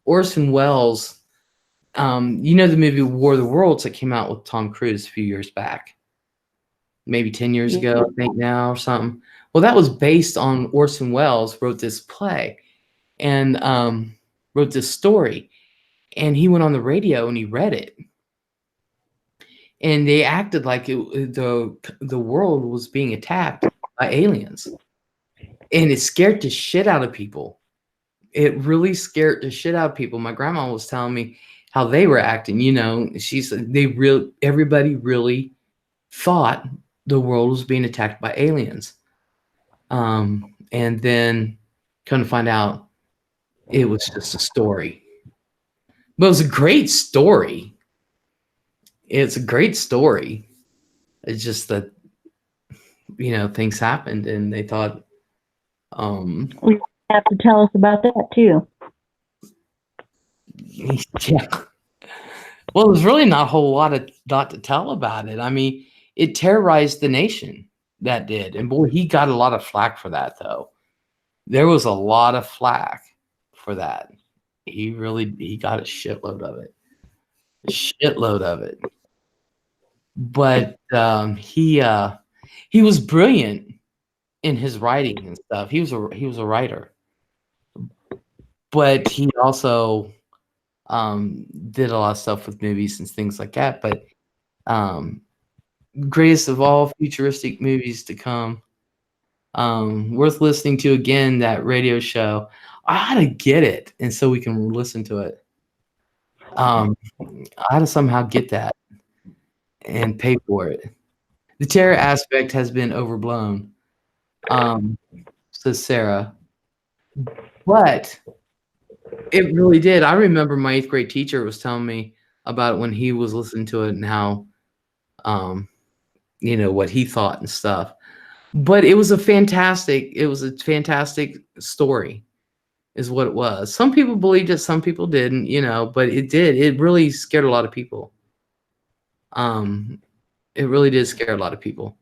Orson Welles, you know the movie War of the Worlds that came out with Tom Cruise a few years back, maybe 10 years ago, I think now or something. Well, that was based on Orson Welles wrote this play and wrote this story, and he went on the radio and he read it, and they acted like the world was being attacked by aliens, and it scared the shit out of people. It really scared the shit out of people. My grandma was telling me how they were acting. You know, she said everybody really thought the world was being attacked by aliens. And then come to find out it was just a story. But it was a great story. It's a great story. It's just that, you know, things happened and they thought, You have to tell us about that too. yeah. Well, there's really not a whole lot to tell about it. I mean, it terrorized the nation. That did. And boy, he got a lot of flack for that, though. There was a lot of flack for that. He got a shitload of it. A shitload of it. But he was brilliant in his writing and stuff. He was a writer. But he also did a lot of stuff with movies and things like that. But greatest of all futuristic movies to come. Worth listening to again, that radio show. I ought to get it, and so we can listen to it. I ought to somehow get that and pay for it. The terror aspect has been overblown, says Sarah. But it really did. I remember my 8th grade teacher was telling me about it when he was listening to it and how, you know, what he thought and stuff. But it was a fantastic story, is what it was. Some people believed it, some people didn't, you know, but it did. It really scared a lot of people. It really did scare a lot of people.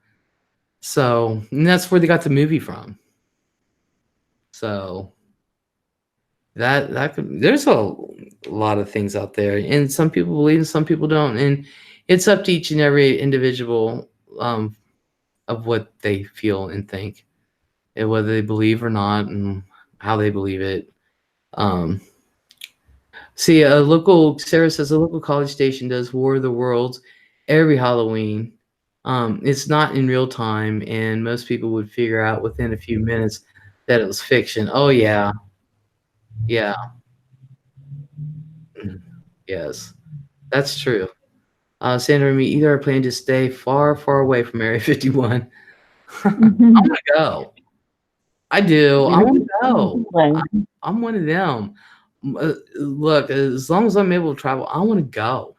So, and that's where they got the movie from. So there's a lot of things out there, and some people believe and some people don't, and it's up to each and every individual of what they feel and think, and whether they believe or not, and how they believe it. See, Sarah says a local college station does War of the Worlds every Halloween. It's not in real time, and most people would figure out within a few minutes that it was fiction. Oh yeah. Yeah. Yes, that's true. Sandra and me either are planning to stay far, far away from Area 51. I want to go. I do. I want to go. I'm one of them. Look, as long as I'm able to travel, I want to go.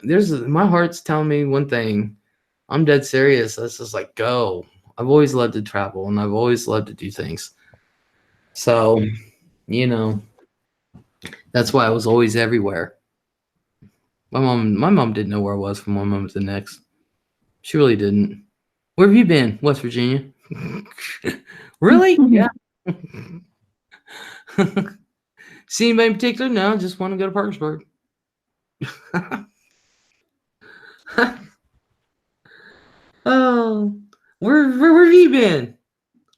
My heart's telling me one thing. I'm dead serious. That's just like, go. I've always loved to travel, and I've always loved to do things. So, you know, that's why I was always everywhere. My mom didn't know where I was from one moment to the next. She really didn't. Where have you been? West Virginia. Really? Yeah. See anybody in particular? No, just want to go to Parkersburg. Oh, where have you been?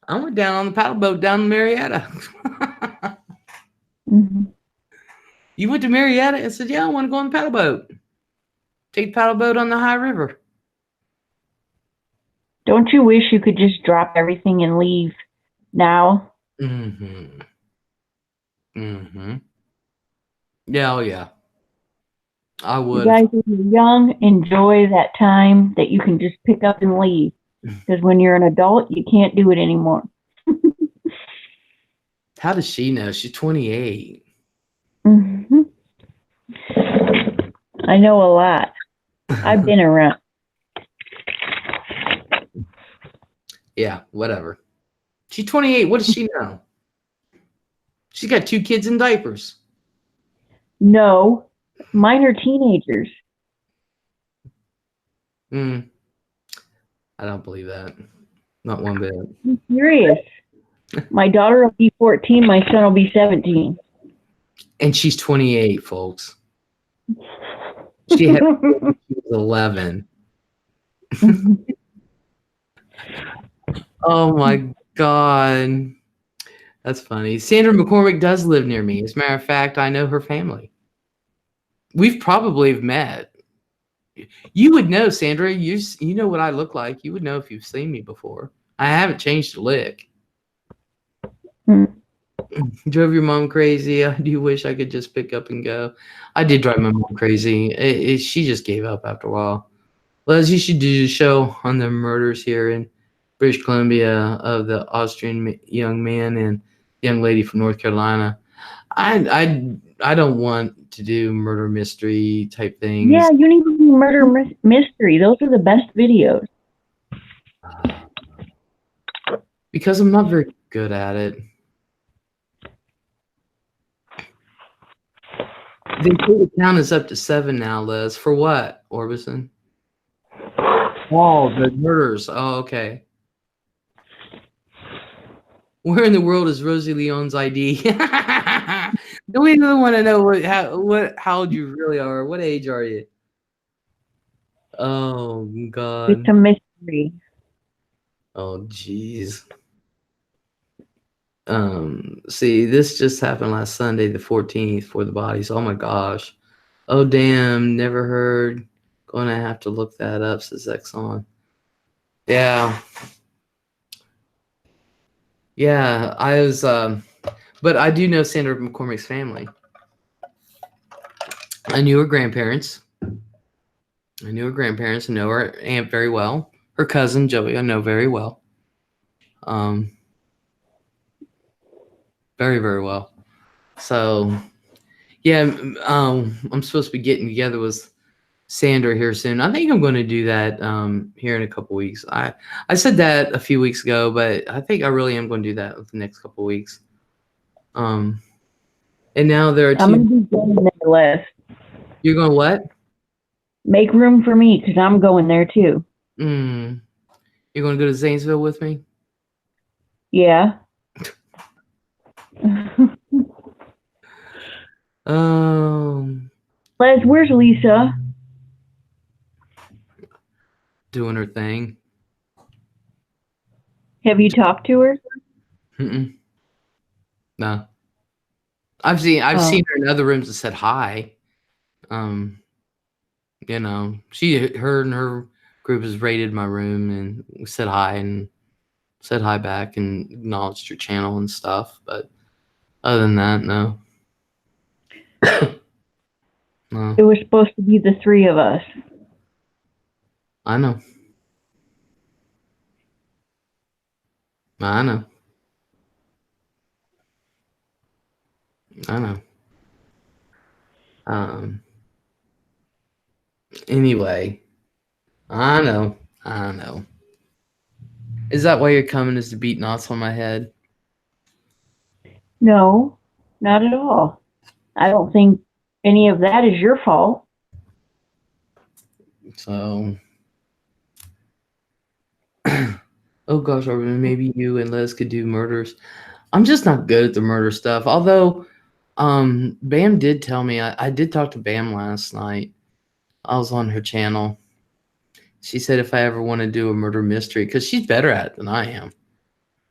I went down on the paddle boat down in Marietta. You went to Marietta and said, yeah, I want to go on the paddle boat. Take the paddle boat on the high river. Don't you wish you could just drop everything and leave now? Mm-hmm. Yeah, oh yeah. I would. You guys, when you're young, enjoy that time that you can just pick up and leave. Because when you're an adult, you can't do it anymore. How does she know? She's 28. I know a lot. I've been around. Yeah, whatever. She's 28. What does she know? She's got 2 kids in diapers. No, mine are teenagers. I don't believe that. Not one bit. I'm serious. My daughter will be 14. My son will be 17. And she's 28, folks. She had when she was 11. Oh my God. That's funny. Sandra McCormick does live near me. As a matter of fact, I know her family. We've probably met. You would know, Sandra. You know what I look like. You would know if you've seen me before. I haven't changed a lick. Drove your mom crazy. I do wish I could just pick up and go. I did drive my mom crazy. She just gave up after a while. Les, you should do a show on the murders here in British Columbia of the Austrian young man and young lady from North Carolina. I don't want to do murder mystery type things. Yeah, you need to do murder mystery. Those are the best videos. Because I'm not very good at it. They say the count is up to 7 now, Les. For what, Orbison? Oh, the murders. Oh, okay. Where in the world is Rosie Leon's ID? Don't we really want to know how old you really are? What age are you? Oh God. It's a mystery. Oh jeez. See, this just happened last Sunday, the 14th, for the bodies. Oh my gosh. Oh damn, never heard. Gonna have to look that up, says Exxon. Yeah. Yeah, I was but I do know Sandra McCormick's family. I knew her grandparents. I know her aunt very well. Her cousin Joey, I know very well. Very, very well. So yeah, I'm supposed to be getting together with Sandra here soon. I think I'm going to do that here in a couple weeks. I said that a few weeks ago, but I think I really am going to do that with the next couple weeks. And now there are two. I'm going to be going there, Les. You're going what? Make room for me because I'm going there too. You're going to go to Zanesville with me? Yeah. Les, where's Lisa? Doing her thing. Have you talked to her? No. I've seen her in other rooms and said hi. You know, her and her group has raided my room and said hi back and acknowledged your channel and stuff. But other than that, no. No. It was supposed to be the three of us. I know. Anyway, I know. Is that why you're coming, is to beat knots on my head? No, not at all. I don't think any of that is your fault. So, oh gosh, or maybe you and Les could do murders. I'm just not good at the murder stuff. Although, Bam did tell me, I did talk to Bam last night. I was on her channel. She said if I ever want to do a murder mystery, because she's better at it than I am.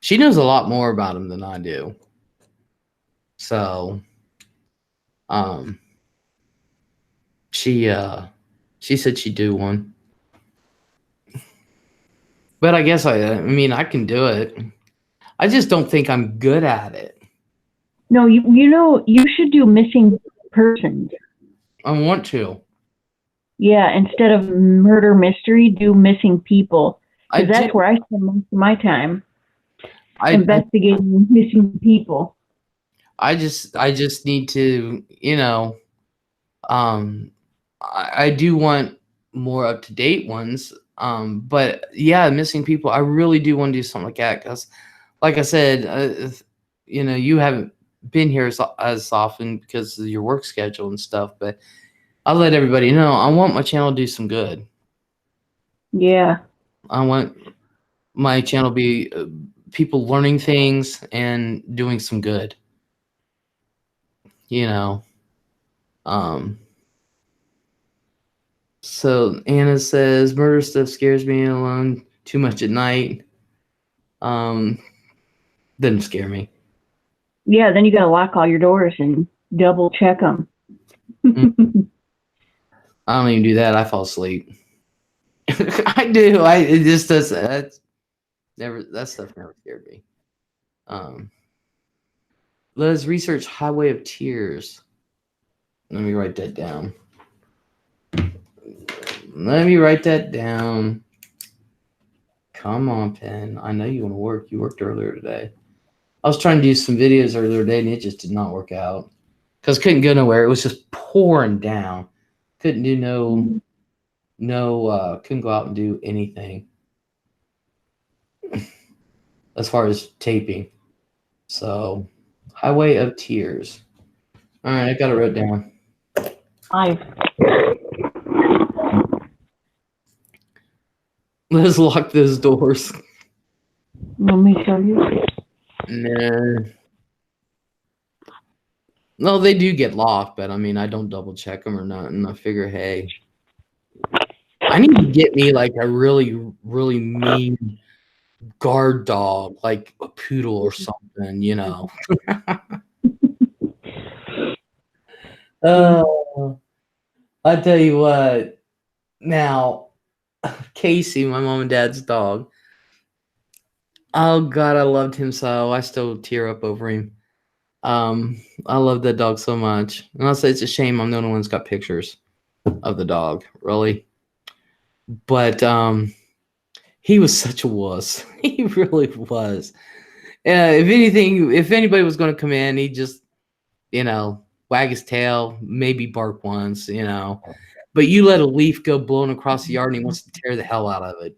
She knows a lot more about them than I do. So, she said she'd do one. But I guess I mean, I can do it. I just don't think I'm good at it. No, you know, you should do missing persons. I want to. Yeah, instead of murder mystery, do missing people. Because that's where I spend most of my time. Investigating missing people. I just need to, you know, I do want more up-to-date ones. But yeah, missing people, I really do want to do something like that. Because, like I said, you know, you haven't been here as often because of your work schedule and stuff. But I'll let everybody know I want my channel to do some good. Yeah. I want my channel to be people learning things and doing some good. You know, So Anna says murder stuff scares me alone too much at night. Doesn't scare me. Yeah, then you got to lock all your doors and double check them. I don't even do that. I fall asleep. I do. It just does. That stuff never scared me. Let's research Highway of Tears. Let me write that down. Come on, pen. I know you want to work. You worked earlier today. I was trying to do some videos earlier today, and it just did not work out because couldn't go nowhere. It was just pouring down. Couldn't do couldn't go out and do anything as far as taping. So, Highway of Tears. All right, I got it wrote down. Let's lock those doors. Let me show you. Nah. No, they do get locked, but I mean, I don't double check them or not. And I figure, hey, I need to get me like a really, really mean guard dog, like a poodle or something, you know. I tell you what. Now, Casey, my mom and dad's dog. Oh God, I loved him so. I still tear up over him. I love that dog so much. And I'll say it's a shame I'm the only one that's got pictures of the dog, really. But he was such a wuss. He really was. If anything, if anybody was going to come in, he'd just, wag his tail, maybe bark once, But you let a leaf go blowing across the yard and he wants to tear the hell out of it,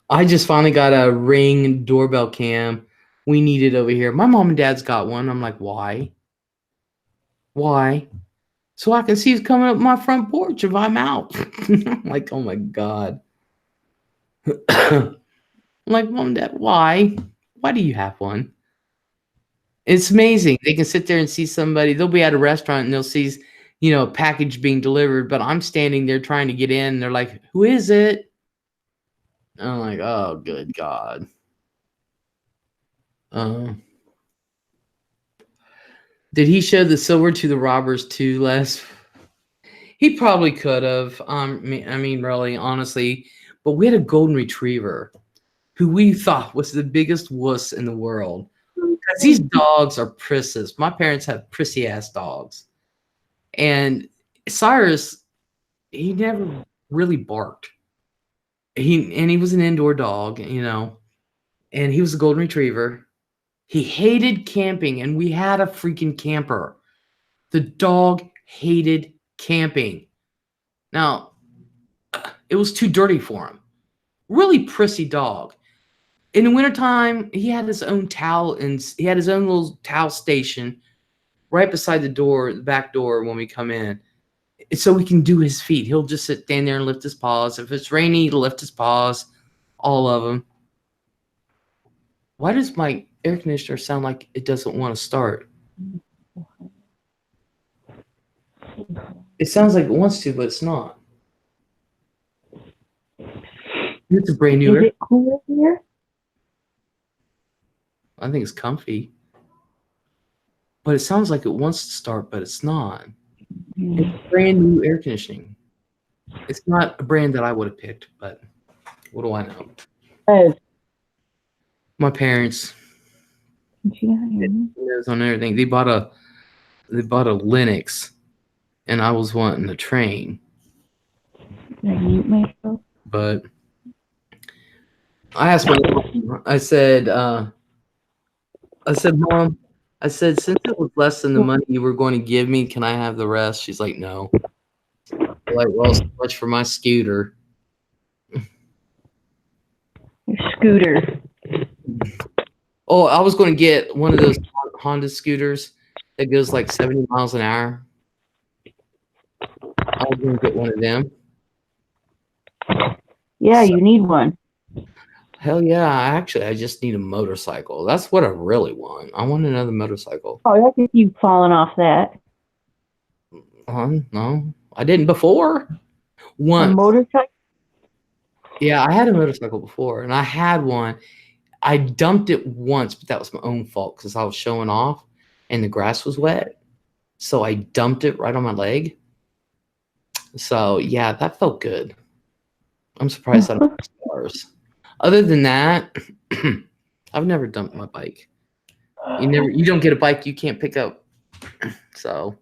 I just finally got a Ring doorbell cam. We need it over here. My mom and dad's got one. I'm like, why? Why? So I can see who's coming up my front porch if I'm out. I'm like, oh my God. I'm like, Mom and Dad, why? Why do you have one? It's amazing. They can sit there and see somebody. They'll be at a restaurant and they'll see, a package being delivered, but I'm standing there trying to get in. And they're like, who is it? And I'm like, oh, good God. Did he show the silver to the robbers too, Les? He probably could have. I mean, really, honestly. But we had a golden retriever who we thought was the biggest wuss in the world. Because these dogs are prisses. My parents have prissy-ass dogs. And Cyrus, he never really barked. He was an indoor dog, and he was a golden retriever. He hated camping, and we had a freaking camper. The dog hated camping. Now, it was too dirty for him. Really prissy dog. In the wintertime, he had his own towel, and he had his own little towel station right beside the back door when we come in. So we can do his feet. He'll just stand there and lift his paws. If it's rainy, he'll lift his paws, all of them. Why does my air conditioner sound like it doesn't want to start? It sounds like it wants to, but it's not. It's a brand new. Is it cool here? I think it's comfy. But it sounds like it wants to start, but it's not. It's brand new air conditioning. It's not a brand that I would have picked, but what do I know? Oh. My parents. On everything. They bought a Linux, and I was wanting a train. But I asked my mom, I said, Mom, since it was less than the money you were going to give me, can I have the rest? She's like, no. I'm like, well, so much for my scooter. Your scooter. Oh, I was going to get one of those Honda scooters that goes like 70 miles an hour. I was going to get one of them. Yeah, you need one. Hell yeah. I just need a motorcycle. That's what I really want. I want another motorcycle. Oh, that's if you've fallen off that. No, I didn't before. A Once. motorcycle? Yeah, I had a motorcycle before, and I had one. I dumped it once, but that was my own fault because I was showing off and the grass was wet. So I dumped it right on my leg. So yeah, that felt good. I'm surprised I don't have scars. Other than that, I've never dumped my bike. You don't get a bike you can't pick up. So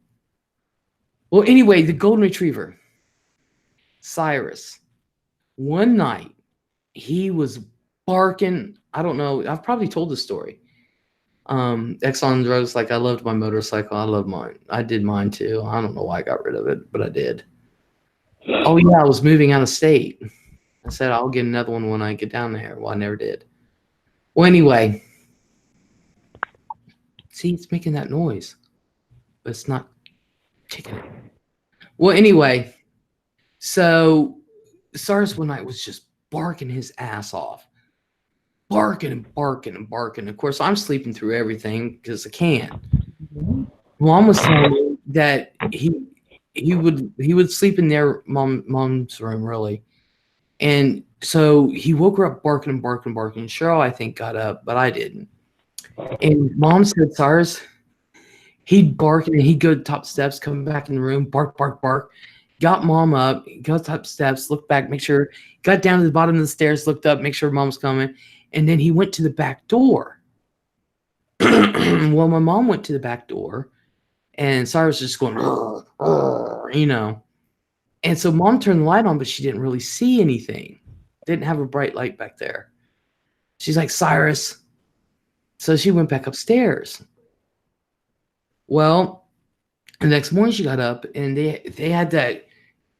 well, anyway, the golden retriever, Cyrus. One night he was barking. I don't know. I've probably told this story. Exxon Drugs, like I loved my motorcycle. I love mine. I did mine too. I don't know why I got rid of it, but I did. Oh yeah, I was moving out of state. I said I'll get another one when I get down there. Well, I never did. Well, anyway, see, it's making that noise, but it's not taking it. Well, anyway, so Cyrus one night was just barking his ass off, barking and barking and barking. Of course, I'm sleeping through everything because I can. Mom was telling me that he would sleep in their mom's room really, and so he woke her up barking and barking and barking. Cheryl, I think, got up, but I didn't. And Mom said, Cyrus, he'd bark and he'd go to the top steps, come back in the room, bark, bark, bark. Got Mom up, got to the top steps, looked back, make sure, got down to the bottom of the stairs, looked up, make sure Mom's coming, and then he went to the back door. Well, my mom went to the back door. And Cyrus was just going, you know. And so Mom turned the light on, but she didn't really see anything. Didn't have a bright light back there. She's like, Cyrus. So she went back upstairs. Well, the next morning she got up and they had that.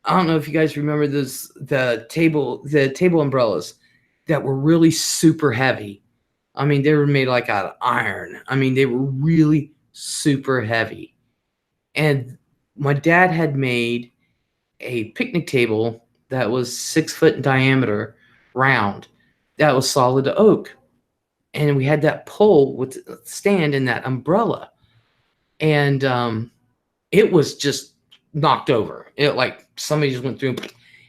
I don't know if you guys remember the table umbrellas that were really super heavy. I mean, they were made like out of iron. I mean, they were really super heavy. And my dad had made a picnic table that was 6 foot in diameter, round, that was solid oak. And we had that pole with a stand and that umbrella. And it was just knocked over. It like somebody just went through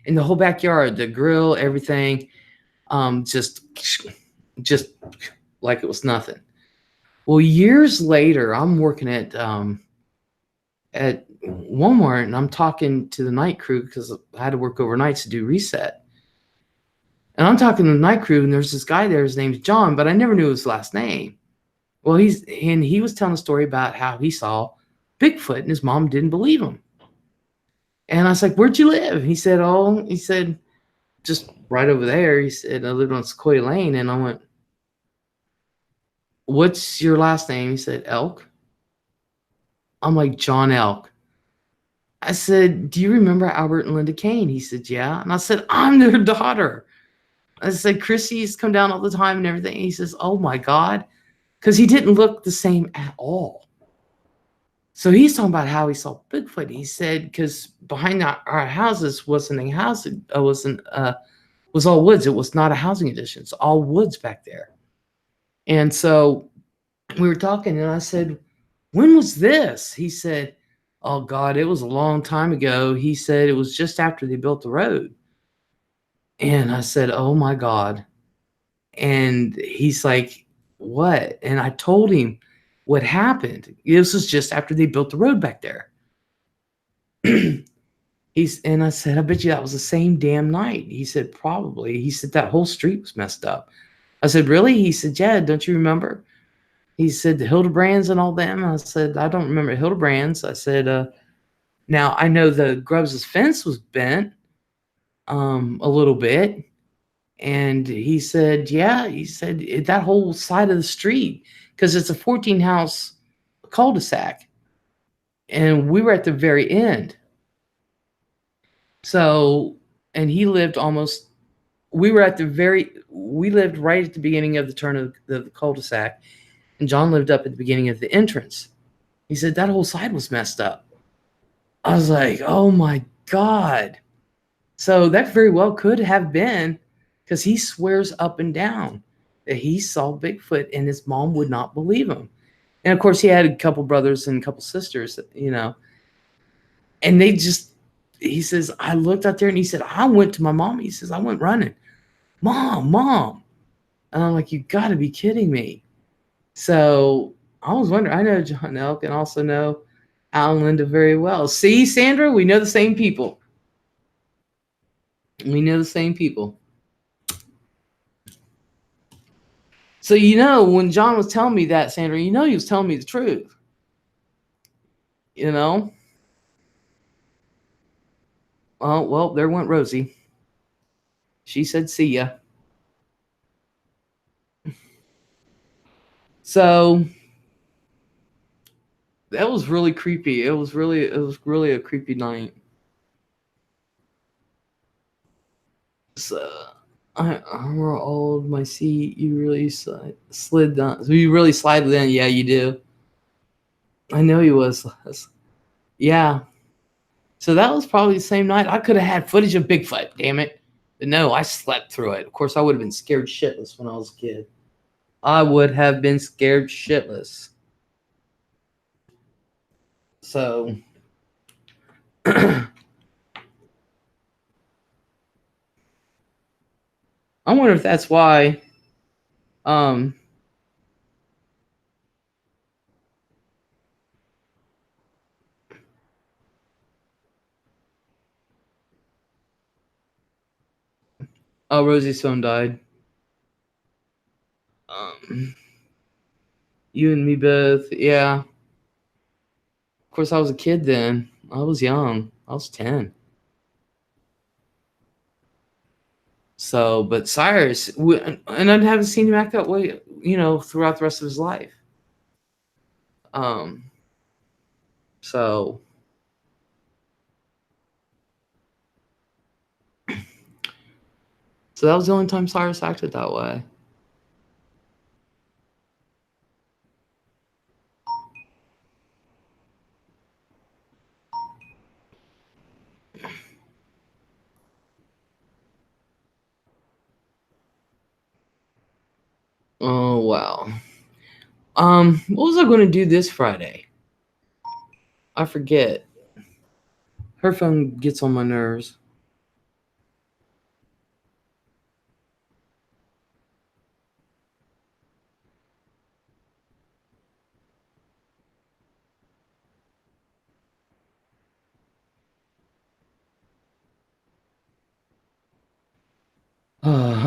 in the whole backyard, the grill, everything, just like it was nothing. Well, years later, I'm working at Walmart and I'm talking to the night crew because I had to work overnights to do reset. And I'm talking to the night crew and there's this guy there, his name's John, but I never knew his last name. Well, he was telling a story about how he saw Bigfoot and his mom didn't believe him. And I was like, where'd you live? He said, just right over there. He said, I lived on Sequoia Lane. And I went, what's your last name? He said, Elk. I'm like, John Elk. I said, do you remember Albert and Linda Kane? He said, yeah. And I said, I'm their daughter. I said, Chrissy's come down all the time and everything. He says, oh my God. Because he didn't look the same at all. So he's talking about how he saw Bigfoot. He said, because behind our houses wasn't a house. It was all woods. It was not a housing addition. It's all woods back there. And so we were talking and I said, when was this? He said, oh God, it was a long time ago. He said it was just after they built the road. And I said, oh my God. And he's like, what? And I told him what happened. This was just after they built the road back there. And I said, I bet you that was the same damn night. He said, probably. He said, that whole street was messed up. I said, really? He said, yeah, don't you remember? He said, the Hildebrands and all them. I said, I don't remember Hildebrands. I said, now I know the Grubbs' fence was bent a little bit. And he said, yeah, he said that whole side of the street, because it's a 14 house cul-de-sac. And we were at the very end. So, and he lived we lived right at the beginning of the turn of the cul-de-sac. And John lived up at the beginning of the entrance. He said that whole side was messed up. I was like, oh my God. So that very well could have been, because he swears up and down that he saw Bigfoot and his mom would not believe him. And of course, he had a couple brothers and a couple sisters, you know. And he says, I looked out there and he said, I went to my mom. He says, I went running. Mom. And I'm like, you got to be kidding me. So I was wondering, I know John Elk and also know Al and Linda very well. See, Sandra, we know the same people. We know the same people. So, when John was telling me that, Sandra, he was telling me the truth. Well, there went Rosie. She said, see ya. So that was really creepy. It was really a creepy night. So we're old. My seat, you really slid down. So you really slide in? Yeah, you do. I know he was. Yeah. So that was probably the same night. I could have had footage of Bigfoot. Damn it. But no, I slept through it. Of course, I would have been scared shitless when I was a kid. I would have been scared shitless. So I wonder if that's why oh, Rosie's phone died. You and me both. Yeah. Of course, I was a kid then. I was young. I was 10. So, but Cyrus, and I haven't seen him act that way, throughout the rest of his life. So that was the only time Cyrus acted that way. Oh wow. What was I going to do this Friday? I forget. Her phone gets on my nerves.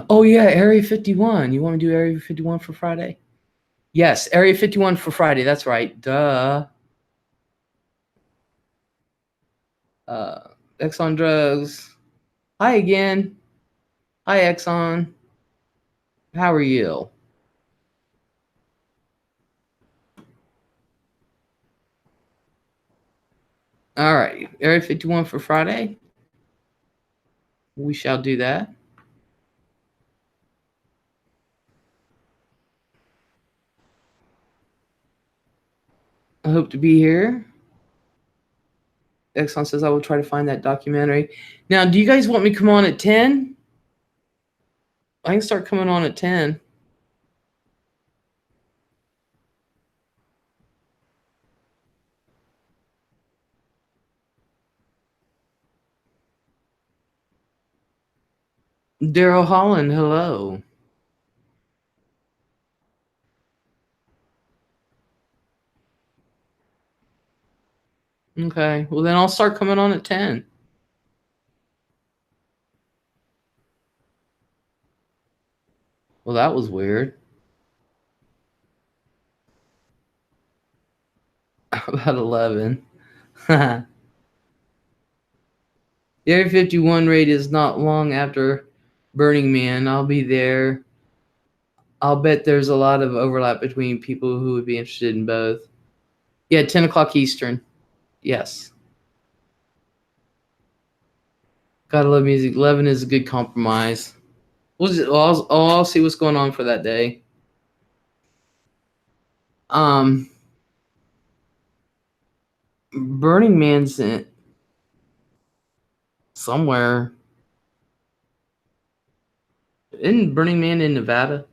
Oh yeah, Area 51. You want to do Area 51 for Friday? Yes, Area 51 for Friday. That's right. Duh. Exxon Drugs. Hi again. Hi Exxon. How are you? All right. Area 51 for Friday. We shall do that. I hope to be here. Exxon says I will try to find that documentary. Now, do you guys want me to come on at 10? I can start coming on at 10. Daryl Holland, hello. Okay, well then I'll start coming on at 10. Well, that was weird. About 11. The Area 51 raid is not long after Burning Man. I'll be there. I'll bet there's a lot of overlap between people who would be interested in both. Yeah, 10 o'clock Eastern. Yes. Gotta love music. 11 is a good compromise. I'll see what's going on for that day. Burning Man's in somewhere. Isn't Burning Man in Nevada?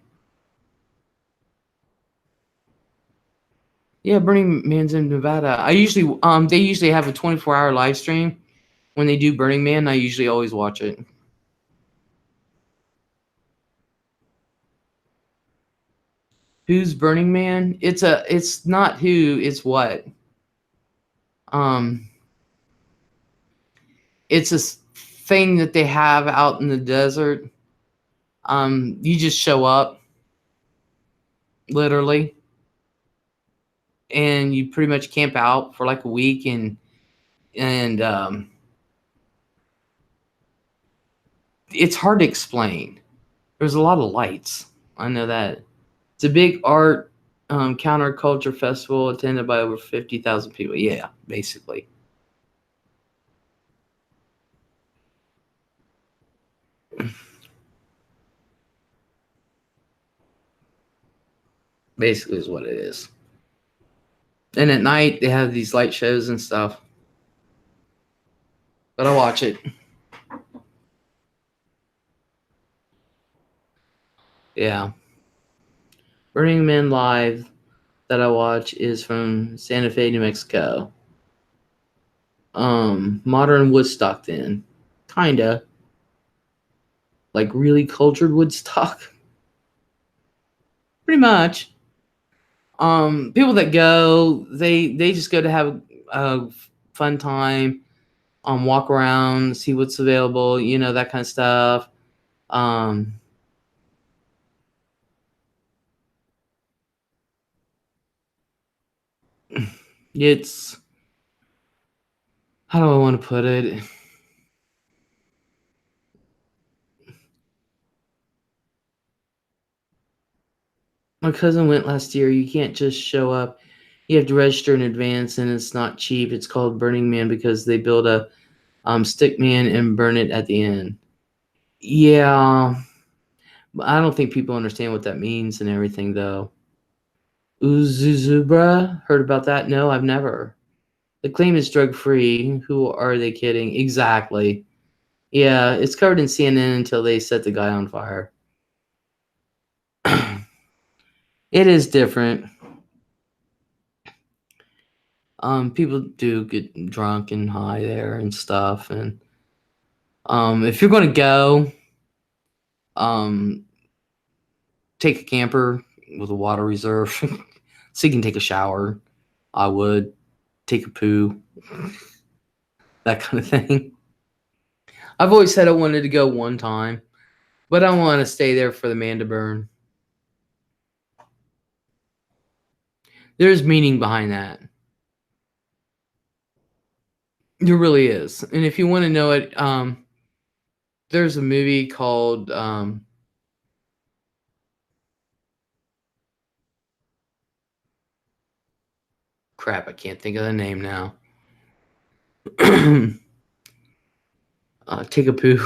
Yeah, Burning Man's in Nevada. They usually have a 24-hour live stream when they do Burning Man. I usually always watch it. Who's Burning Man? It's not who, it's what. Um, it's a thing that they have out in the desert. You just show up, literally, and you pretty much camp out for like a week, and it's hard to explain. There's a lot of lights. I know that. It's a big art counterculture festival attended by over 50,000 people. Yeah, basically. Basically is what it is. And at night they have these light shows and stuff. But I watch it. Yeah. Burning Man Live that I watch is from Santa Fe, New Mexico. Modern Woodstock then. Kinda. Like really cultured Woodstock. Pretty much. People that go, they just go to have a fun time, walk around, see what's available, that kind of stuff. It's, how do I want to put it? My cousin went last year. You can't just show up. You have to register in advance, and it's not cheap. It's called Burning Man because they build a stick man and burn it at the end. Yeah, but I don't think people understand what that means and everything, though. Uzuzubra, heard about that? No, I've never. The claim is drug free. Who are they kidding? Exactly. Yeah, it's covered in CNN until they set the guy on fire. It is different. People do get drunk and high there and stuff, and if you're going to go, um, take a camper with a water reserve so you can take a shower. I would take a poo, that kind of thing. I've always said I wanted to go one time, but I want to stay there for the man to burn. There's meaning behind that. There really is. And if you want to know it, there's a movie called crap, I can't think of the name now. Take a poo.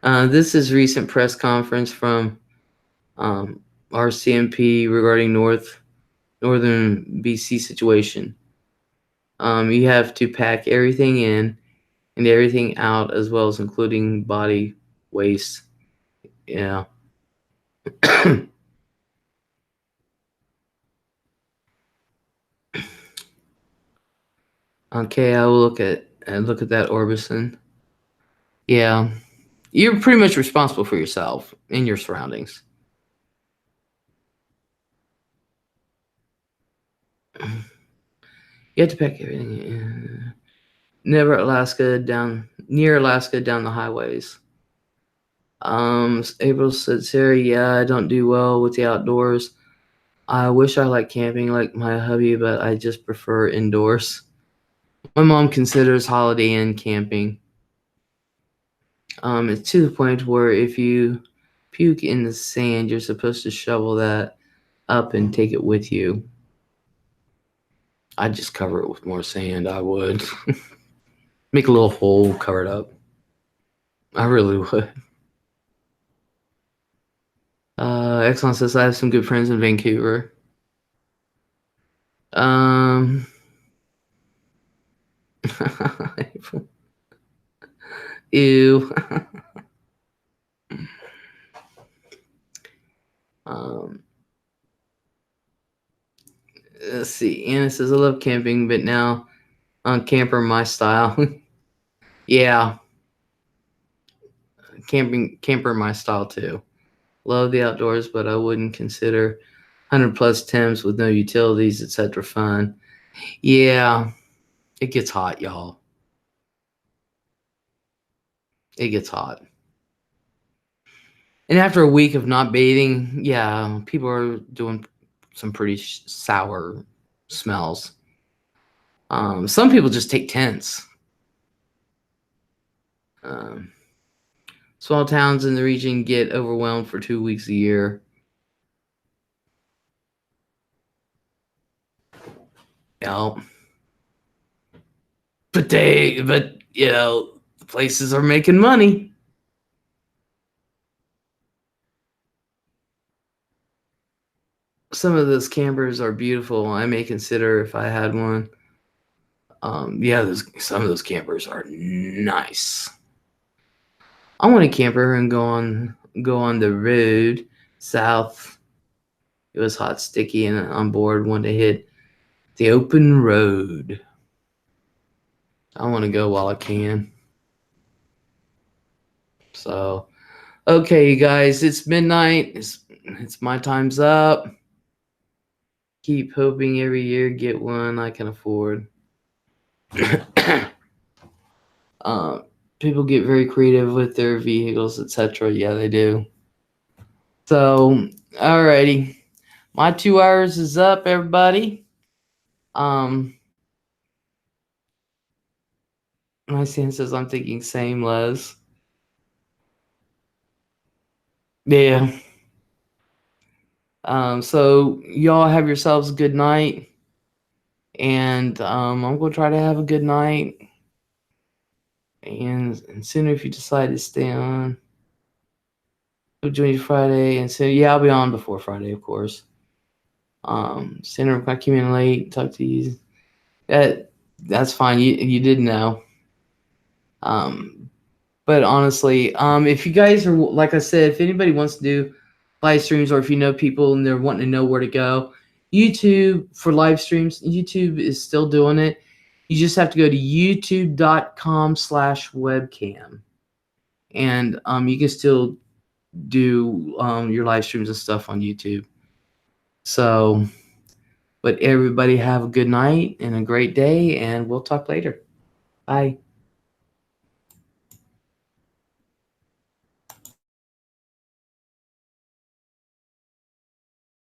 This is recent press conference from RCMP regarding northern BC situation. You have to pack everything in and everything out, as well as including body waste. Yeah. Okay, I will look at that, Orbison. Yeah, you're pretty much responsible for yourself and your surroundings. You have to pack everything in. Near Alaska down the highways. April said, Sarah, yeah, I don't do well with the outdoors. I wish I liked camping like my hubby, but I just prefer indoors. My mom considers Holiday Inn camping. It's to the point where if you puke in the sand, you're supposed to shovel that up and take it with you. I'd just cover it with more sand. I would. Make a little hole, cover it up. I really would. Exxon says I have some good friends in Vancouver. Ew. um, let's see. Anna says, I love camping, but now on camper my style. Yeah. Camper my style too. Love the outdoors, but I wouldn't consider 100 plus temps with no utilities, etc. fun. Yeah. It gets hot, y'all. It gets hot. And after a week of not bathing, yeah, people are doing some pretty sour smells. Some people just take tents. Small towns in the region get overwhelmed for 2 weeks a year. Yeah. But you know, the places are making money. Some of those campers are beautiful. I may consider if I had one. Yeah, some of those campers are nice. I want a camper and go on the road south. It was hot, sticky, and on board. Want to hit the open road. I want to go while I can. So, okay, you guys, it's midnight. It's my time's up. Keep hoping every year get one I can afford. People get very creative with their vehicles, etc. Yeah, they do. So, alrighty. My 2 hours is up, everybody. My son says I'm thinking same, Les. Yeah. So y'all have yourselves a good night. And I'm gonna try to have a good night. And sooner if you decide to stay on. I'll join you Friday. And so yeah, I'll be on before Friday, of course. Sooner if I came in late, talk to you. That's fine. You didn't know. But honestly, if you guys are, like I said, if anybody wants to do live streams, or if you know people and they're wanting to know where to go, YouTube for live streams, YouTube is still doing it. You just have to go to youtube.com/webcam. And you can still do your live streams and stuff on YouTube. So, but everybody have a good night and a great day, and we'll talk later. Bye.